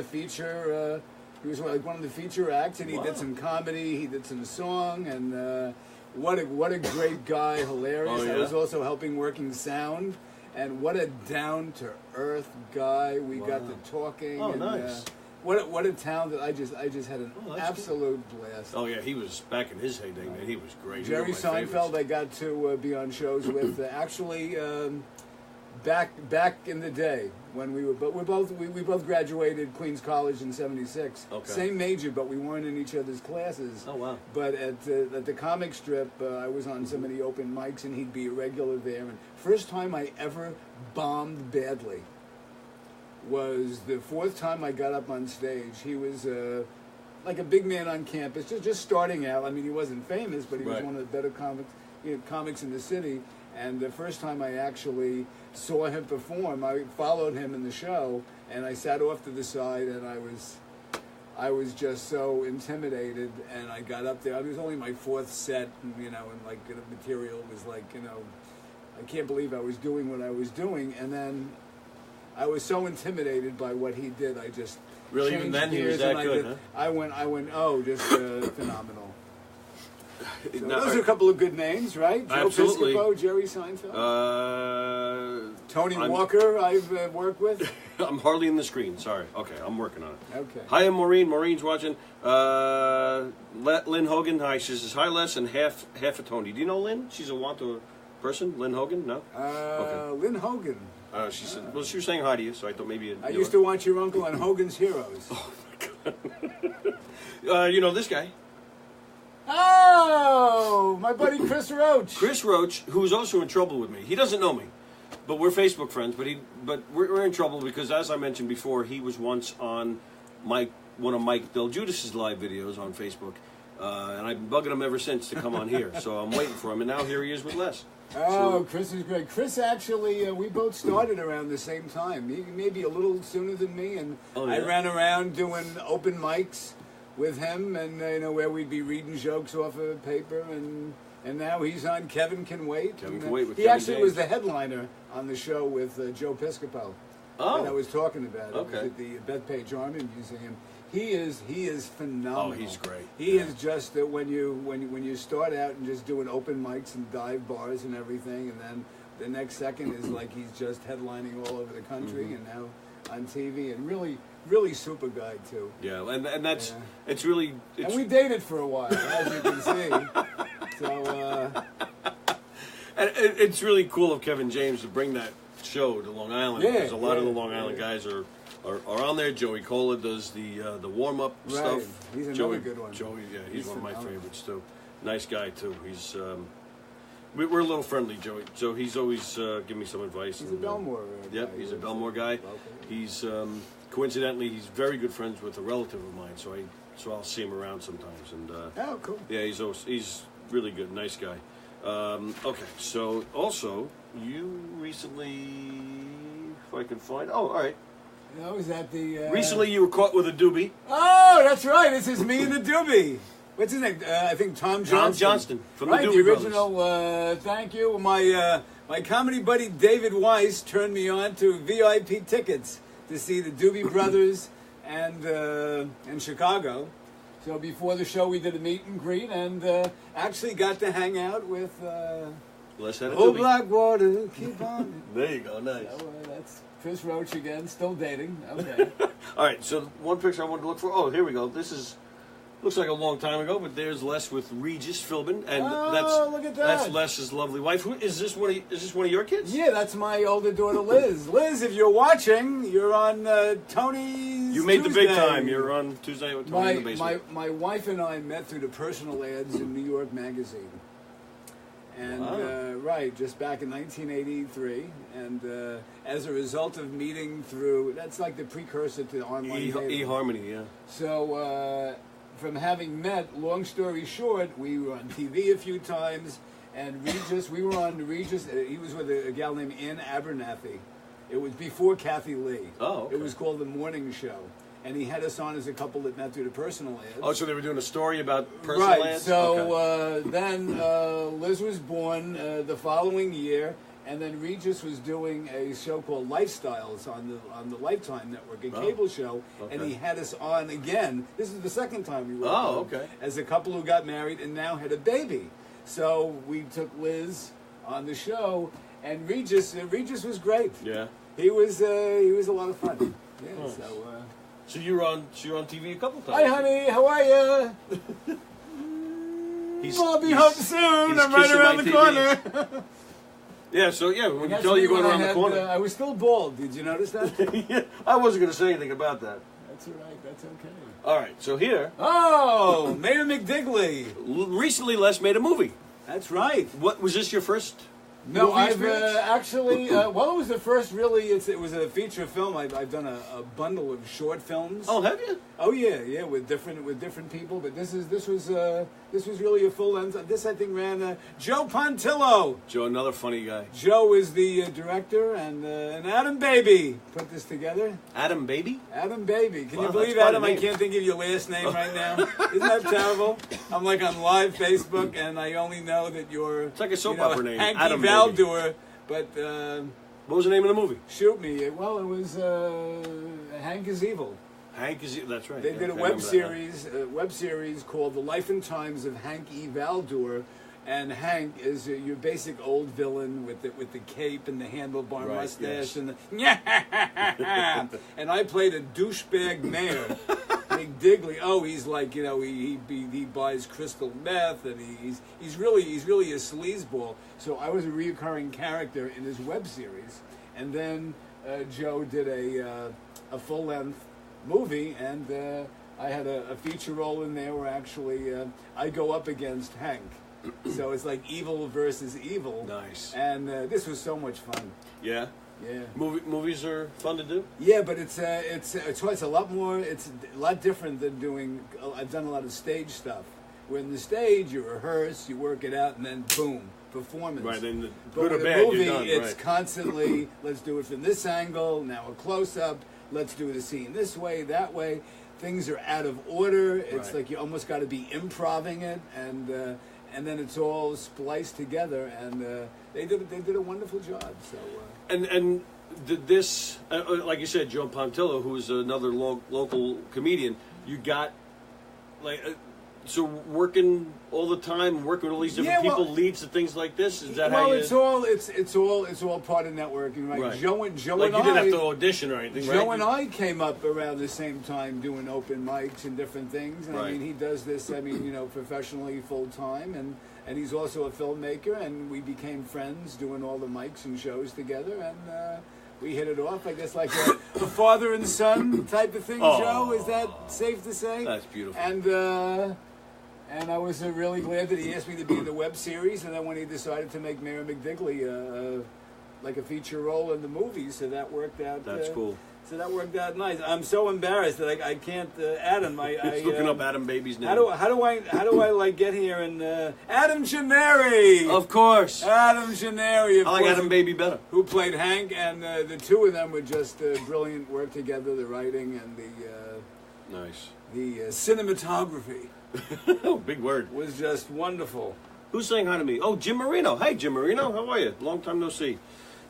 feature. He was like one of the feature acts, and he did some comedy. He did some song, and what a great guy, hilarious. Oh, yeah? I was also helping working sound, and what a down to earth guy. We got to talking. Oh, and, nice. What a talent that I just had an absolute blast. Oh yeah, he was back in his heyday, man. He was great. Jerry He was one of my Seinfeld, favorites. I got to be on shows with. Actually, back in the day when we both graduated Queens College in '76. Okay. Same major, but we weren't in each other's classes. Oh wow. But at the comic strip, I was on so many open mics, and he'd be a regular there. And first time I ever bombed badly. was the fourth time I got up on stage. He was like a big man on campus, just starting out. I mean, he wasn't famous, but he was Right. one of the better comics in the city. And the first time I actually saw him perform, I followed him in the show, and I sat off to the side, and I was just so intimidated. And I got up there. It was only my fourth set, and, and like the material was like, I can't believe I was doing what I was doing. And then I was so intimidated by what he did. I just Really, changed even then he was gears, that and good, huh? I went, oh, just phenomenal. So Now, those are a couple of good names, right? Joe Absolutely. Piscopo, Jerry Seinfeld, Tony I'm- Walker. I've worked with. I'm hardly in the screen. Sorry. Okay, I'm working on it. Okay. Hi, I'm Maureen. Maureen's watching. Lynn Hogan. Hi. She says hi, Les, and half a Tony. Do you know Lynn? She's a Wanto person. Lynn Hogan? No. Lynn Hogan. She said. Well, she was saying hi to you, so I thought maybe. I used to watch your uncle on Hogan's Heroes. You know this guy, Oh, my buddy Chris Roach. Chris Roach, who's also in trouble with me. He doesn't know me, but we're Facebook friends. But we're in trouble because, as I mentioned before, he was once on one of Mike Del Judas's live videos on Facebook, and I've been bugging him ever since to come on here. So I'm waiting for him, and now here he is with Les. Oh, Chris is great. Chris actually, we both started around the same time. He maybe a little sooner than me, and Oh, yeah? I ran around doing open mics with him, and where we'd be reading jokes off of paper, and now he's on Kevin Can Wait. Kevin And, Can Wait with he Kevin actually James. was the headliner on the show with Joe Piscopo that I Oh, was talking about. It was Okay. at the Bethpage Army Museum. He is phenomenal. Oh, he's great. He Yeah. is just that when you start out and just doing open mics and dive bars and everything, and then the next second is like he's just headlining all over the country Mm-hmm. and now on TV, and really super guy too. yeah, and that's Yeah. it's really And it's, we dated for a while, as you can see. So and it's really cool of Kevin James to bring that show to Long Island Yeah, because a lot of the yeah, Long Island yeah. guys are on there. Joey Cola does the warm up Right. stuff. He's another Joey, good one. Joey, yeah, he's one of my phenomenal. favorites too. Nice guy too. He's we're a little friendly, Joey. So he's always giving me some advice. he's a Belmore. Yep, guy. he's a Belmore guy. Local. He's coincidentally he's very good friends with a relative of mine. So I'll see him around sometimes. And Oh, cool. yeah, he's really good, nice guy. Okay, so also you recently, if I can find, oh, all right. No, is that the Recently, you were caught with a doobie. Oh, that's right. This is me and the Doobie. What's his name? I think Tom Johnston. Tom Johnston from the right, Doobie the original. Thank you. My comedy buddy David Weiss turned me on to VIP tickets to see the Doobie Brothers and in Chicago. So before the show, we did a meet and greet, and actually got to hang out with Let's have a Old doobie. Blackwater. Keep on. There you go, nice. So, that's Chris Roach again, still dating. Okay. All right, so one picture I wanted to look for. Oh, here we go. This looks like a long time ago, but there's Les with Regis Philbin, and Oh, look at that. that's Les's lovely wife. Is this one of your kids? Yeah, that's my older daughter, Liz. Liz, if you're watching, you're on Tony's You made the big Tuesday. time. You're on Tuesday with Tony in the basement. My wife and I met through the personal ads in New York Magazine. And, Wow. right, just back in 1983. And as a result of meeting through, that's like the precursor to online dating. eHarmony, yeah. So, from having met, long story short, we were on TV a few times, and we were on Regis, he was with a gal named Ann Abernathy. It was before Kathy Lee. Oh, okay. It was called The Morning Show. And he had us on as a couple that met through the personal ads. Oh, so they were doing a story about personal Right, ads? so Okay. then Liz was born the following year, and then Regis was doing a show called Lifestyles on the Lifetime Network, a Oh, cable show, and okay. he had us on again. This is the second time we worked Oh, on, okay. as a couple who got married and now had a baby. So we took Liz on the show, and Regis was great. Yeah. He was a lot of fun. Yeah, Nice. so. So you're on TV a couple times. Hi, honey. How are you? I'll be home soon. he's I'm right kissing around my the TV. corner. Yeah, so yeah, when you That's tell me you're going when around I the had, corner. I was still bald. Did you notice that? Yeah, I wasn't going to say anything about that. That's all right. That's okay. All right, so here, Oh, Mayor McDigley. recently Les made a movie. That's right. What was this your first No, movie I've experience? actually. Well, it was the first really. It was a feature film. I've done a bundle of short films. Oh, have you? Oh yeah, with different people. But this was really a full length. This I think ran Joe Pontillo. Joe, another funny guy. Joe is the director, and Adam Baby put this together. Adam Baby? Adam Baby. Can Wow, you believe that's quite Adam? a I name. can't think of your last name right now. Isn't that terrible? I'm like on live Facebook, and I only know that you're. It's like a soap opera name. Hanky Adam Baby. Valdoor, but. What was the name of the movie? Shoot me. Well, it was Hank is Evil. Hank is. That's right. They Yeah, did a I web remember series called The Life and Times of Hank E. Valdoor, and Hank is your basic old villain with the cape and the handlebar Right, mustache yes. and the and I played a douchebag mayor. Big Digley. Oh, he's like he buys crystal meth and he's really a sleazeball. So I was a recurring character in his web series, and then Joe did a full length movie, and I had a feature role in there where actually I go up against Hank. So it's like evil versus evil. Nice. And this was so much fun. Yeah. Yeah. Movies are fun to do. Yeah, but it's a lot more. It's a lot different than doing. I've done a lot of stage stuff. Where in the stage you rehearse, you work it out, and then boom, performance. Right. And But good or with bad, a movie, you're done. it's Right. constantly let's do it from this angle. Now a close up. Let's do the scene this way, that way. Things are out of order. It's Right. like you almost got to be improving it, and then it's all spliced together. And they did a wonderful job. So. And did this, like you said, Joe Pontillo, who's another local comedian, you got, like, so working all the time, working with all these different Yeah, well- people leads to things like this? Is that well, how you... it's all part of networking, right? Right. Joe like, and you didn't I, have to audition or anything, right? Joe and I came up around the same time doing open mics and different things. And I Right. mean, he does this, professionally, full time. And he's also a filmmaker. And we became friends doing all the mics and shows together. And we hit it off, I guess, like a father and son type of thing, Oh. Joe. Is that safe to say? That's beautiful. And I was really glad that he asked me to be in the web series. And then when he decided to make Mayor McDigley like a feature role in the movie, so that worked out. That's cool. So that worked out nice. I'm so embarrassed that I can't. Adam, It's looking up Adam Baby's name. How do I like get here and Adam Gennari? Of course. Adam Gennari, of I like course, Adam Baby better. who played Hank, and the two of them were just brilliant work together. The writing and Nice. the cinematography Oh, big word. was just wonderful. Who's saying hi to me? Oh, Jim Marino. Hey, Jim Marino. How are you? Long time no see.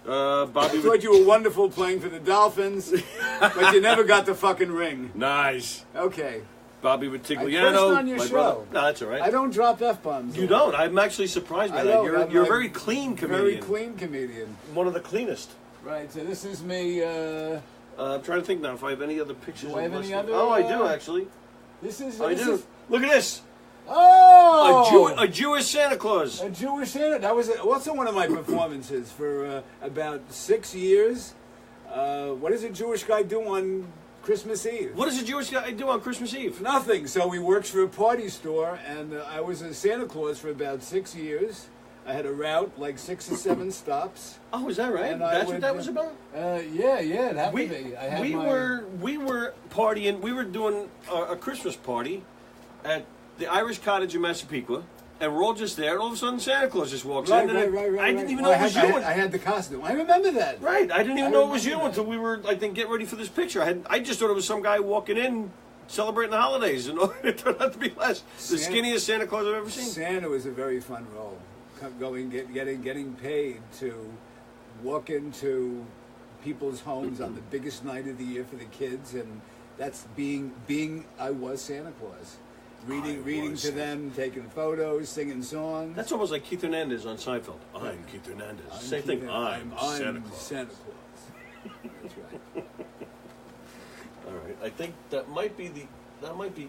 I Bobby. thought you were wonderful playing for the Dolphins, but you never got the fucking ring. Nice. Okay. Bobby I Vitigliano. cursed on your my show. brother. No, that's all right. I don't drop F-bombs. You don't. I'm actually surprised by I that. don't. You're a I'm very clean comedian. Very clean comedian. One of the cleanest. Right, so this is me. I'm trying to think now if I have any other pictures. Do I of have any myself. other, Oh, I do actually. This is. I this do. is- Look at this. Oh! A Jewish Santa Claus. A Jewish Santa. That was also one of my performances for about 6 years. What does a Jewish guy do on Christmas Eve? What does a Jewish guy do on Christmas Eve? Nothing. So he works for a party store, and I was a Santa Claus for about 6 years. I had a route, like 6 or 7 stops. Oh, is that right? And I That's what would, that was about? Yeah, it had to be. I had we my, were partying. We were doing a Christmas party at the Irish Cottage in Massapequa, and we're all just there. And all of a sudden, Santa Claus just walks in. And I didn't even know it was you. I had the costume. I remember that. Right, I didn't even know it was you remember until we were, I think, getting ready for this picture. I just thought it was some guy walking in celebrating the holidays, and it turned out to be Les, the skinniest Santa Claus I've ever seen. Santa was a very fun role. Getting paid to walk into people's homes on the biggest night of the year for the kids, and that's being I was Santa Claus. Reading to them, taking photos, singing songs. That's almost like Keith Hernandez on Seinfeld. I'm Keith Hernandez. Same thing. I'm Santa Claus. Santa Claus. That's right. All right. I think that might be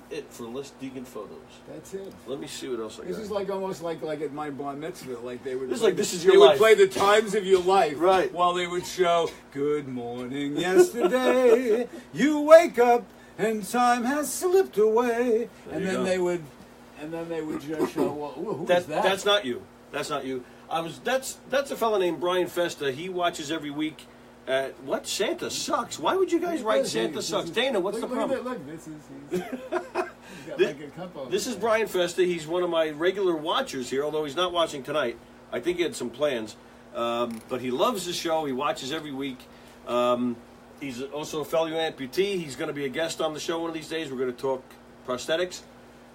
it for Les Degen photos. That's it. Let me see what else I got. This is like almost like at my bar mitzvah, like they would. This is play like, the- this is your They life. would play the times of your life, Right. While they would show, "Good morning, yesterday, you wake up and time has slipped away," There and you then go. they would just show, "Well, who was that?" That's not you. That's not you. That's a fella named Brian Festa. He watches every week. What? Santa sucks. Why would you guys write Santa sucks? Dana, what's the problem? Look, this is he's got like a couple. This is Brian Festa. He's one of my regular watchers here, although he's not watching tonight. I think he had some plans. But he loves the show. He watches every week. He's also a fellow amputee. He's going to be a guest on the show one of these days. We're going to talk prosthetics.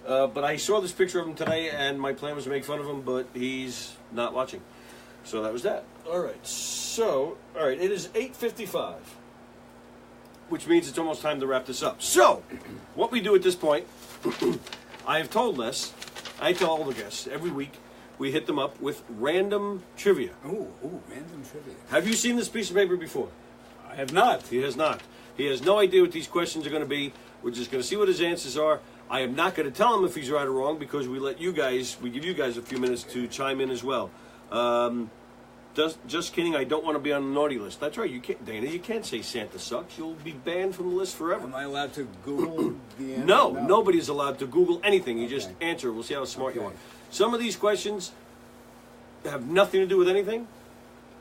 But I saw this picture of him today, and my plan was to make fun of him, but he's not watching. So that was that. All right. It is 8:55, which means it's almost time to wrap this up. So, what we do at this point, I have told Les, I tell all the guests, every week, we hit them up with random trivia. Ooh, random trivia. Have you seen this piece of paper before? I have not. He has not. He has no idea what these questions are going to be. We're just going to see what his answers are. I am not going to tell him if he's right or wrong because we give you guys a few minutes to chime in as well. Just kidding. I don't want to be on the naughty list. That's right. You can't, Dana. You can't say Santa sucks. You'll be banned from the list forever. Am I allowed to Google the answer? No, nobody is allowed to Google anything. You just Okay. answer. We'll see how smart you Okay. are. Some of these questions have nothing to do with anything,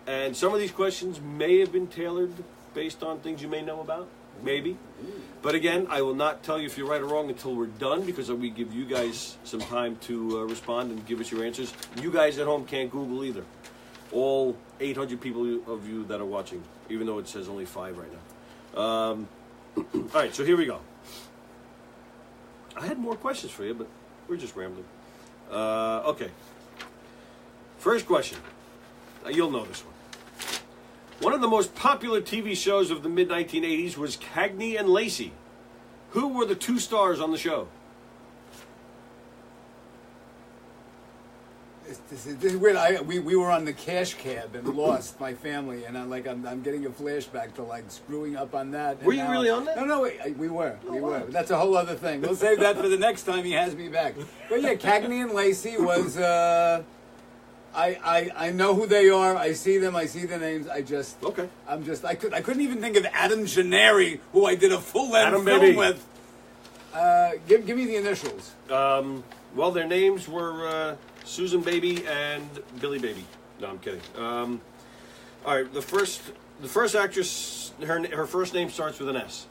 and some of these questions may have been tailored based on things you may know about. Maybe. But again, I will not tell you if you're right or wrong until we're done because we give you guys some time to respond and give us your answers. You guys at home can't Google either. All 800 people of you that are watching, even though it says only 5 right now. All right, so here we go. I had more questions for you, but we're just rambling. Okay. First question. You'll know this one. One of the most popular TV shows of the mid-1980s was Cagney and Lacey. Who were the 2 stars on the show? This is weird. We were on the cash cab and lost my family, and I'm getting a flashback to like screwing up on that. Were you really on that? No, we were. wow. That's a whole other thing. We'll save that for the next time he has me back. But yeah, Cagney and Lacey was. I know who they are. I see them. I see the names. I couldn't even think of Adam Gennari, who I did a full-length film with. Give me the initials. Well, their names were Susan Baby and Billy Baby. No, I'm kidding. All right, the first actress, her first name starts with an S.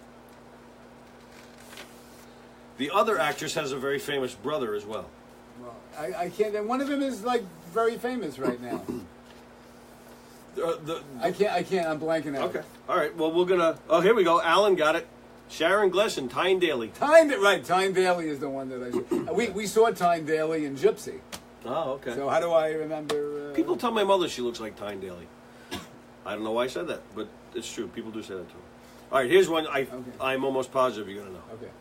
The other actress has a very famous brother as well. Well, I can't. And one of them is like very famous right now. I can't. I'm blanking out. Okay. All right. Well, we're gonna. Oh, here we go. Alan got it. Sharon Gless and Tyne Daly. Tyne Daly is the one that we saw Tyne Daly in Gypsy. Oh, okay. So how do I remember? People tell my mother she looks like Tyne Daly. I don't know why I said that, but it's true. People do say that to her. All right. Here's one. I'm almost positive you're gonna know. Okay.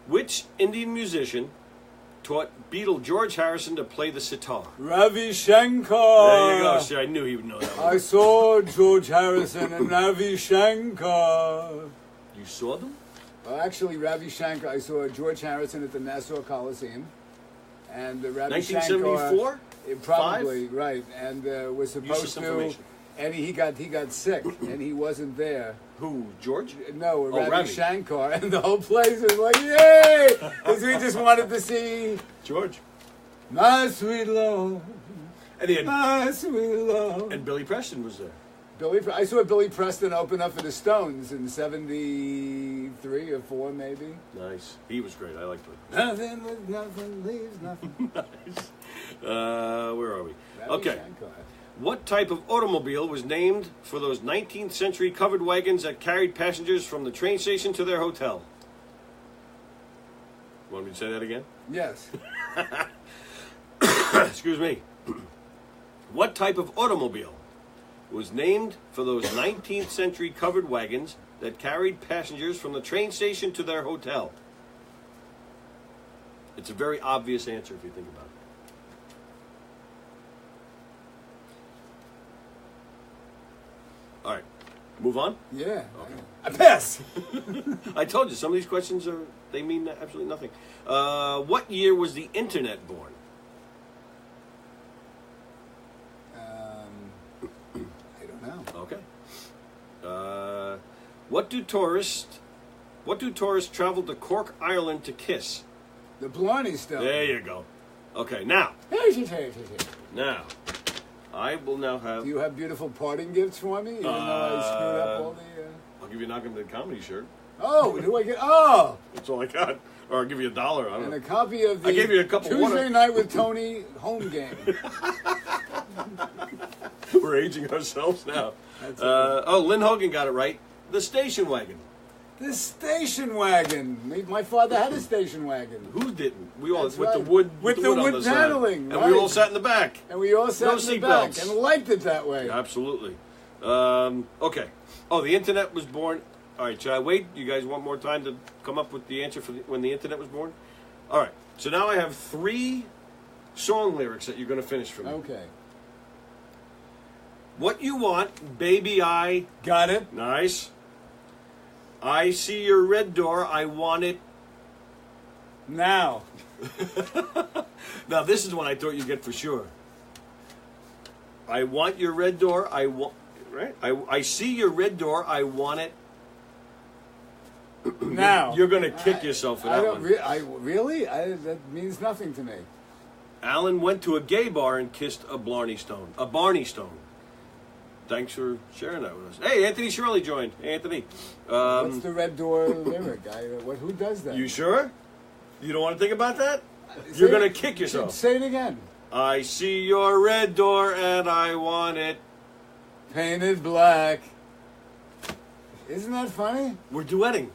Which Indian musician taught Beatle George Harrison to play the sitar? Ravi Shankar. There you go. See, I knew he would know that one. I saw George Harrison and Ravi Shankar. You saw them? Well, actually, Ravi Shankar. I saw George Harrison at the Nassau Coliseum, and Ravi 1974? Shankar, probably right, and was supposed to. And he got sick, and he wasn't there. Who, George? No, Ravi Ravi Shankar, and the whole place was like, yay! Because we just wanted to see George. My sweet Lord, And he had, my sweet Lord. and Billy Preston was there. I saw Billy Preston open up for the Stones in '73 or '4, maybe. Nice. He was great. I liked him. Nothing with nothing leaves nothing. Nice. Where are we? Ravi Okay. Shankar. What type of automobile was named for those 19th century covered wagons that carried passengers from the train station to their hotel? Want me to say that again? Yes. Excuse me. What type of automobile was named for those 19th century covered wagons that carried passengers from the train station to their hotel? It's a very obvious answer if you think about it. All right, move on. Yeah. Okay. I pass. I told you some of these questions they mean absolutely nothing. What year was the internet born? I don't know. Okay. What do tourists travel to Cork, Ireland to kiss? The Blarney Stone. There you go. Okay, now. Now, I will now have. Do you have beautiful parting gifts for me? Even though I screwed up all the... I'll give you a Knock 'em Dead comedy shirt. Oh, do I get... Oh! That's all I got. Or I'll give you $1. I don't And know. a copy of the I gave you a couple Tuesday Night with Tony home game. We're aging ourselves now. Lynn Hogan got it right. The station wagon. The station wagon. My father had a station wagon. Who didn't? We all That's with right. the wood With the the wood on wood the side. paneling, and right. we all sat in the back. And we all sat No in the seat back belts. and liked it that way. Absolutely. Okay. Oh, the internet was born. All right, should I wait? You guys want more time to come up with the answer for when the internet was born? All right. So now I have 3 song lyrics that you're going to finish for me. Okay. What you want, baby, I... Got it. Nice. I see your red door, I want it... Now. Now, this is one I thought you'd get for sure. I want your red door, I want... Right? I see your red door, I want it... Now. You're going to kick yourself for that one. Really? That means nothing to me. Alan went to a gay bar and kissed a Blarney Stone. A Barney Stone. Thanks for sharing that with us. Hey, Anthony Shirley joined. Hey, Anthony. What's the red door lyric? Who does that? You sure? You don't want to think about that? Say You're going it- to kick yourself. Say it again. I see your red door and I want it. Painted black. Isn't that funny? We're duetting.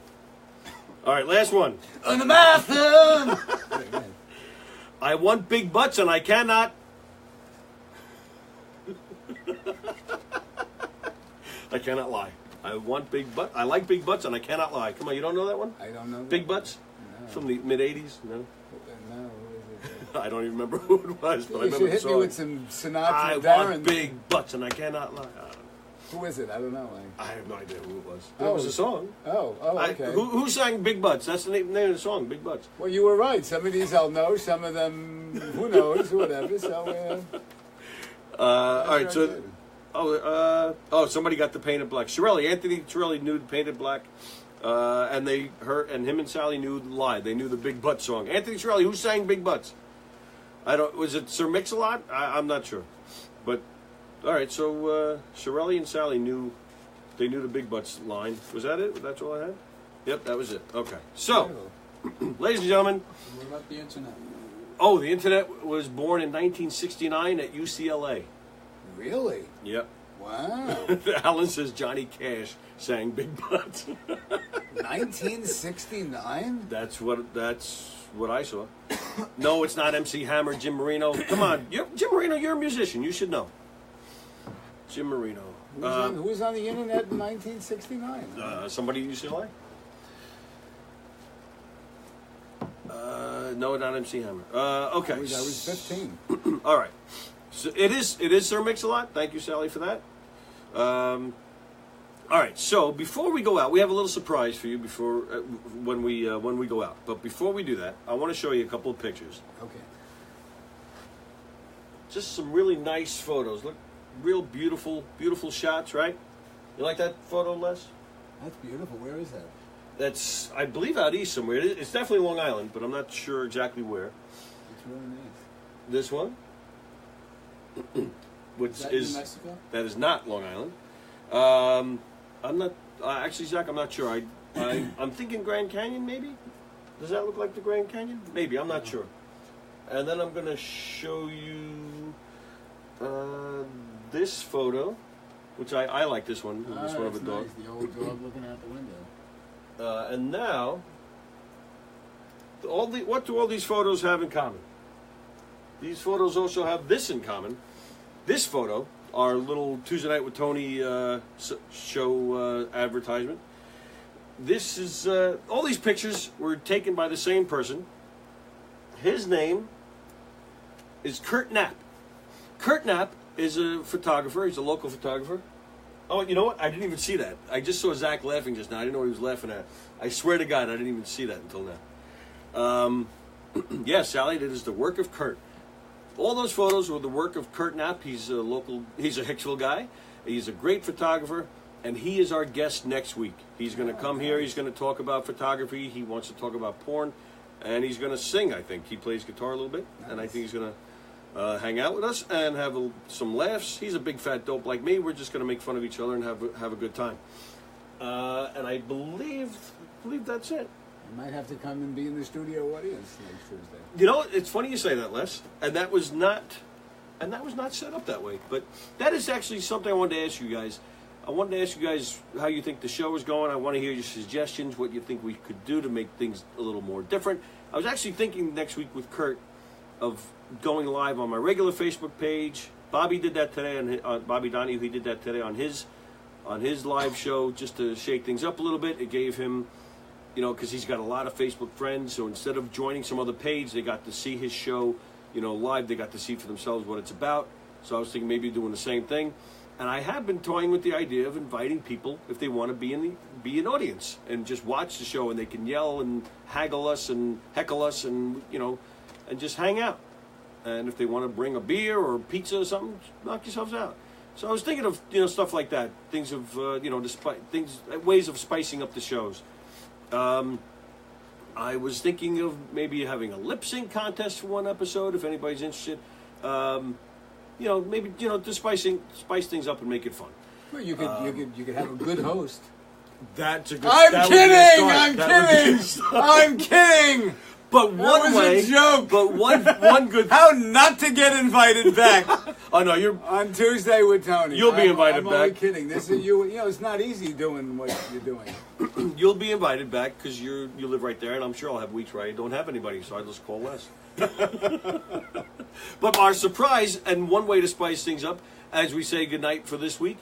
All right, last one. On the bathroom. I want big butts and I cannot. I cannot lie. I want big butt. I like big butts and I cannot lie. Come on, you don't know that one? I don't know. Big butts? No. From the mid '80s? No, No, who is it? I don't even remember who it was, but I You remember should the hit me song. with some Sinatra. I Darren. want big butts and I cannot lie. Who is it? I don't know. I have no idea who it was. Oh. It was a song. Okay. Who sang Big Butts? That's the name of the song, Big Butts. Well, you were right. Some of these I'll know. Some of them, who knows, whatever. So, All right, so good. somebody got the Painted Black. Anthony Shirley knew the Painted Black, and him and Sally knew Lie. They knew the Big Butt song. Anthony Shirley, who sang Big Butts? Was it Sir Mix-a-Lot? I'm not sure, but all right. So Shirley and Sally knew the Big Butts line. Was that it? That's all I had. Yep, that was it. Okay, so ladies and gentlemen. What about the internet? Oh, the internet was born in 1969 at UCLA. Really? Yep. Wow. Alan says Johnny Cash sang Big Butts. 1969? That's what I saw. No, it's not MC Hammer, Jim Marino. Come on, Jim Marino, you're a musician. You should know. Jim Marino. Who was on the internet in 1969? Somebody at UCLA? No, not MC Hammer. Okay. I was 15. All right. So it is Sir Mix-a-Lot. Thank you, Sally, for that. All right. So before we go out, we have a little surprise for you before when we go out. But before we do that, I want to show you a couple of pictures. Okay. Just some really nice photos. Look, real beautiful, beautiful shots, right? You like that photo, Les? That's beautiful. Where is that? That's, I believe, out east somewhere. It's definitely Long Island, but I'm not sure exactly where. It's really nice. This one, which Is that is New Mexico? that is not Long Island. I'm not actually, Zach. I'm not sure. I'm thinking Grand Canyon, maybe. Does that look like the Grand Canyon? Maybe. I'm not sure. And then I'm going to show you this photo, which I like this one. This one of a dog. Nice. The old dog looking out the window. And now, what do all these photos have in common? These photos also have this in common. This photo, our little Tuesday Night with Tony show advertisement. This is all these pictures were taken by the same person. His name is Kurt Knapp. Kurt Knapp is a photographer. He's a local photographer. Oh, you know what? I didn't even see that. I just saw Zach laughing just now. I didn't know what he was laughing at. I swear to God, I didn't even see that until now. Yeah, Sally, that is the work of Kurt. All those photos were the work of Kurt Knapp. He's a Hicksville guy. He's a great photographer, and he is our guest next week. He's going to come here. He's going to talk about photography. He wants to talk about porn, and he's going to sing, I think. He plays guitar a little bit, and I think he's going to hang out with us and have some laughs. He's a big fat dope like me. We're just going to make fun of each other and have a good time. And I believe that's it. You might have to come and be in the studio audience next Tuesday. You know, it's funny you say that, Les. And that was not set up that way. But that is actually something I wanted to ask you guys. I wanted to ask you guys how you think the show is going. I want to hear your suggestions, what you think we could do to make things a little more different. I was actually thinking next week with Kurt of going live on my regular Facebook page. Bobby did that today, Bobby Donahue, he did that today on his live show just to shake things up a little bit. It gave him, because he's got a lot of Facebook friends, so instead of joining some other page, they got to see his show, live. They got to see for themselves what it's about. So I was thinking maybe doing the same thing. And I have been toying with the idea of inviting people if they want to be an audience and just watch the show, and they can yell and haggle us and heckle us and and just hang out. And if they want to bring a beer or pizza or something, knock yourselves out. So I was thinking of stuff like that, things of ways of spicing up the shows. I was thinking of maybe having a lip sync contest for one episode if anybody's interested. Maybe to spice things up and make it fun. Well, you could have a good host. That's a good. I'm kidding. But one way, a joke. But one good. How not to get invited back? Oh no, you're on Tuesday with Tony. You'll be invited I'm back. I'm only kidding. This is you. It's not easy doing what you're doing. You'll be invited back because you live right there, and I'm sure I'll have weeks where I don't have anybody, so I just call Les. But our surprise, and one way to spice things up, as we say goodnight for this week,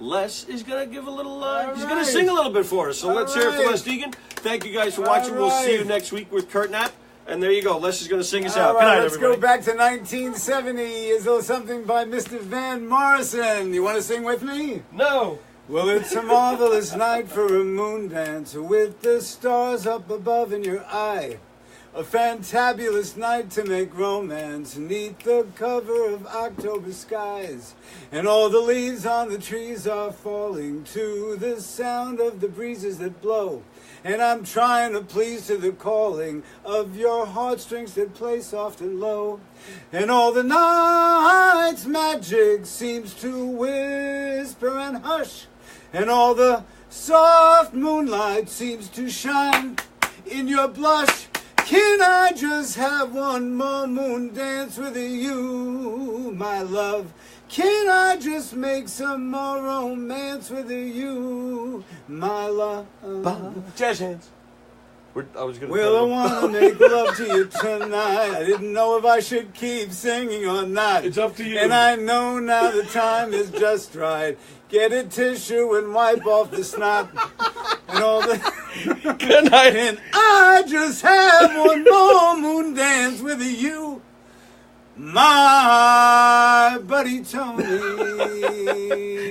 Les is going to give a little, he's going to sing a little bit for us. So let's hear it for Les Degen. Thank you guys for watching. We'll see you next week with Kurt Knapp. And there you go. Les is going to sing us out. Good night, let's everybody. Go back to 1970. Is there something by Mr. Van Morrison? You want to sing with me? No. Well, it's a marvelous night for a moon dance with the stars up above in your eye. A fantabulous night to make romance neath the cover of October skies. And all the leaves on the trees are falling to the sound of the breezes that blow. And I'm trying to please to the calling of your heartstrings that play soft and low. And all the night's magic seems to whisper and hush. And all the soft moonlight seems to shine in your blush. Can I just have one more moon dance with you, my love? Can I just make some more romance with you, my love? Jazz hands. I want to make love to you tonight. I didn't know if I should keep singing or not. It's up to you. And I know now the time is just right. Get a tissue and wipe off the snot. And all the... Good night. And I just have one more moon dance with you, my buddy Tony.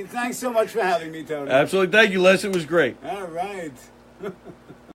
Thanks so much for having me, Tony. Absolutely. Thank you, Les. It was great. All right.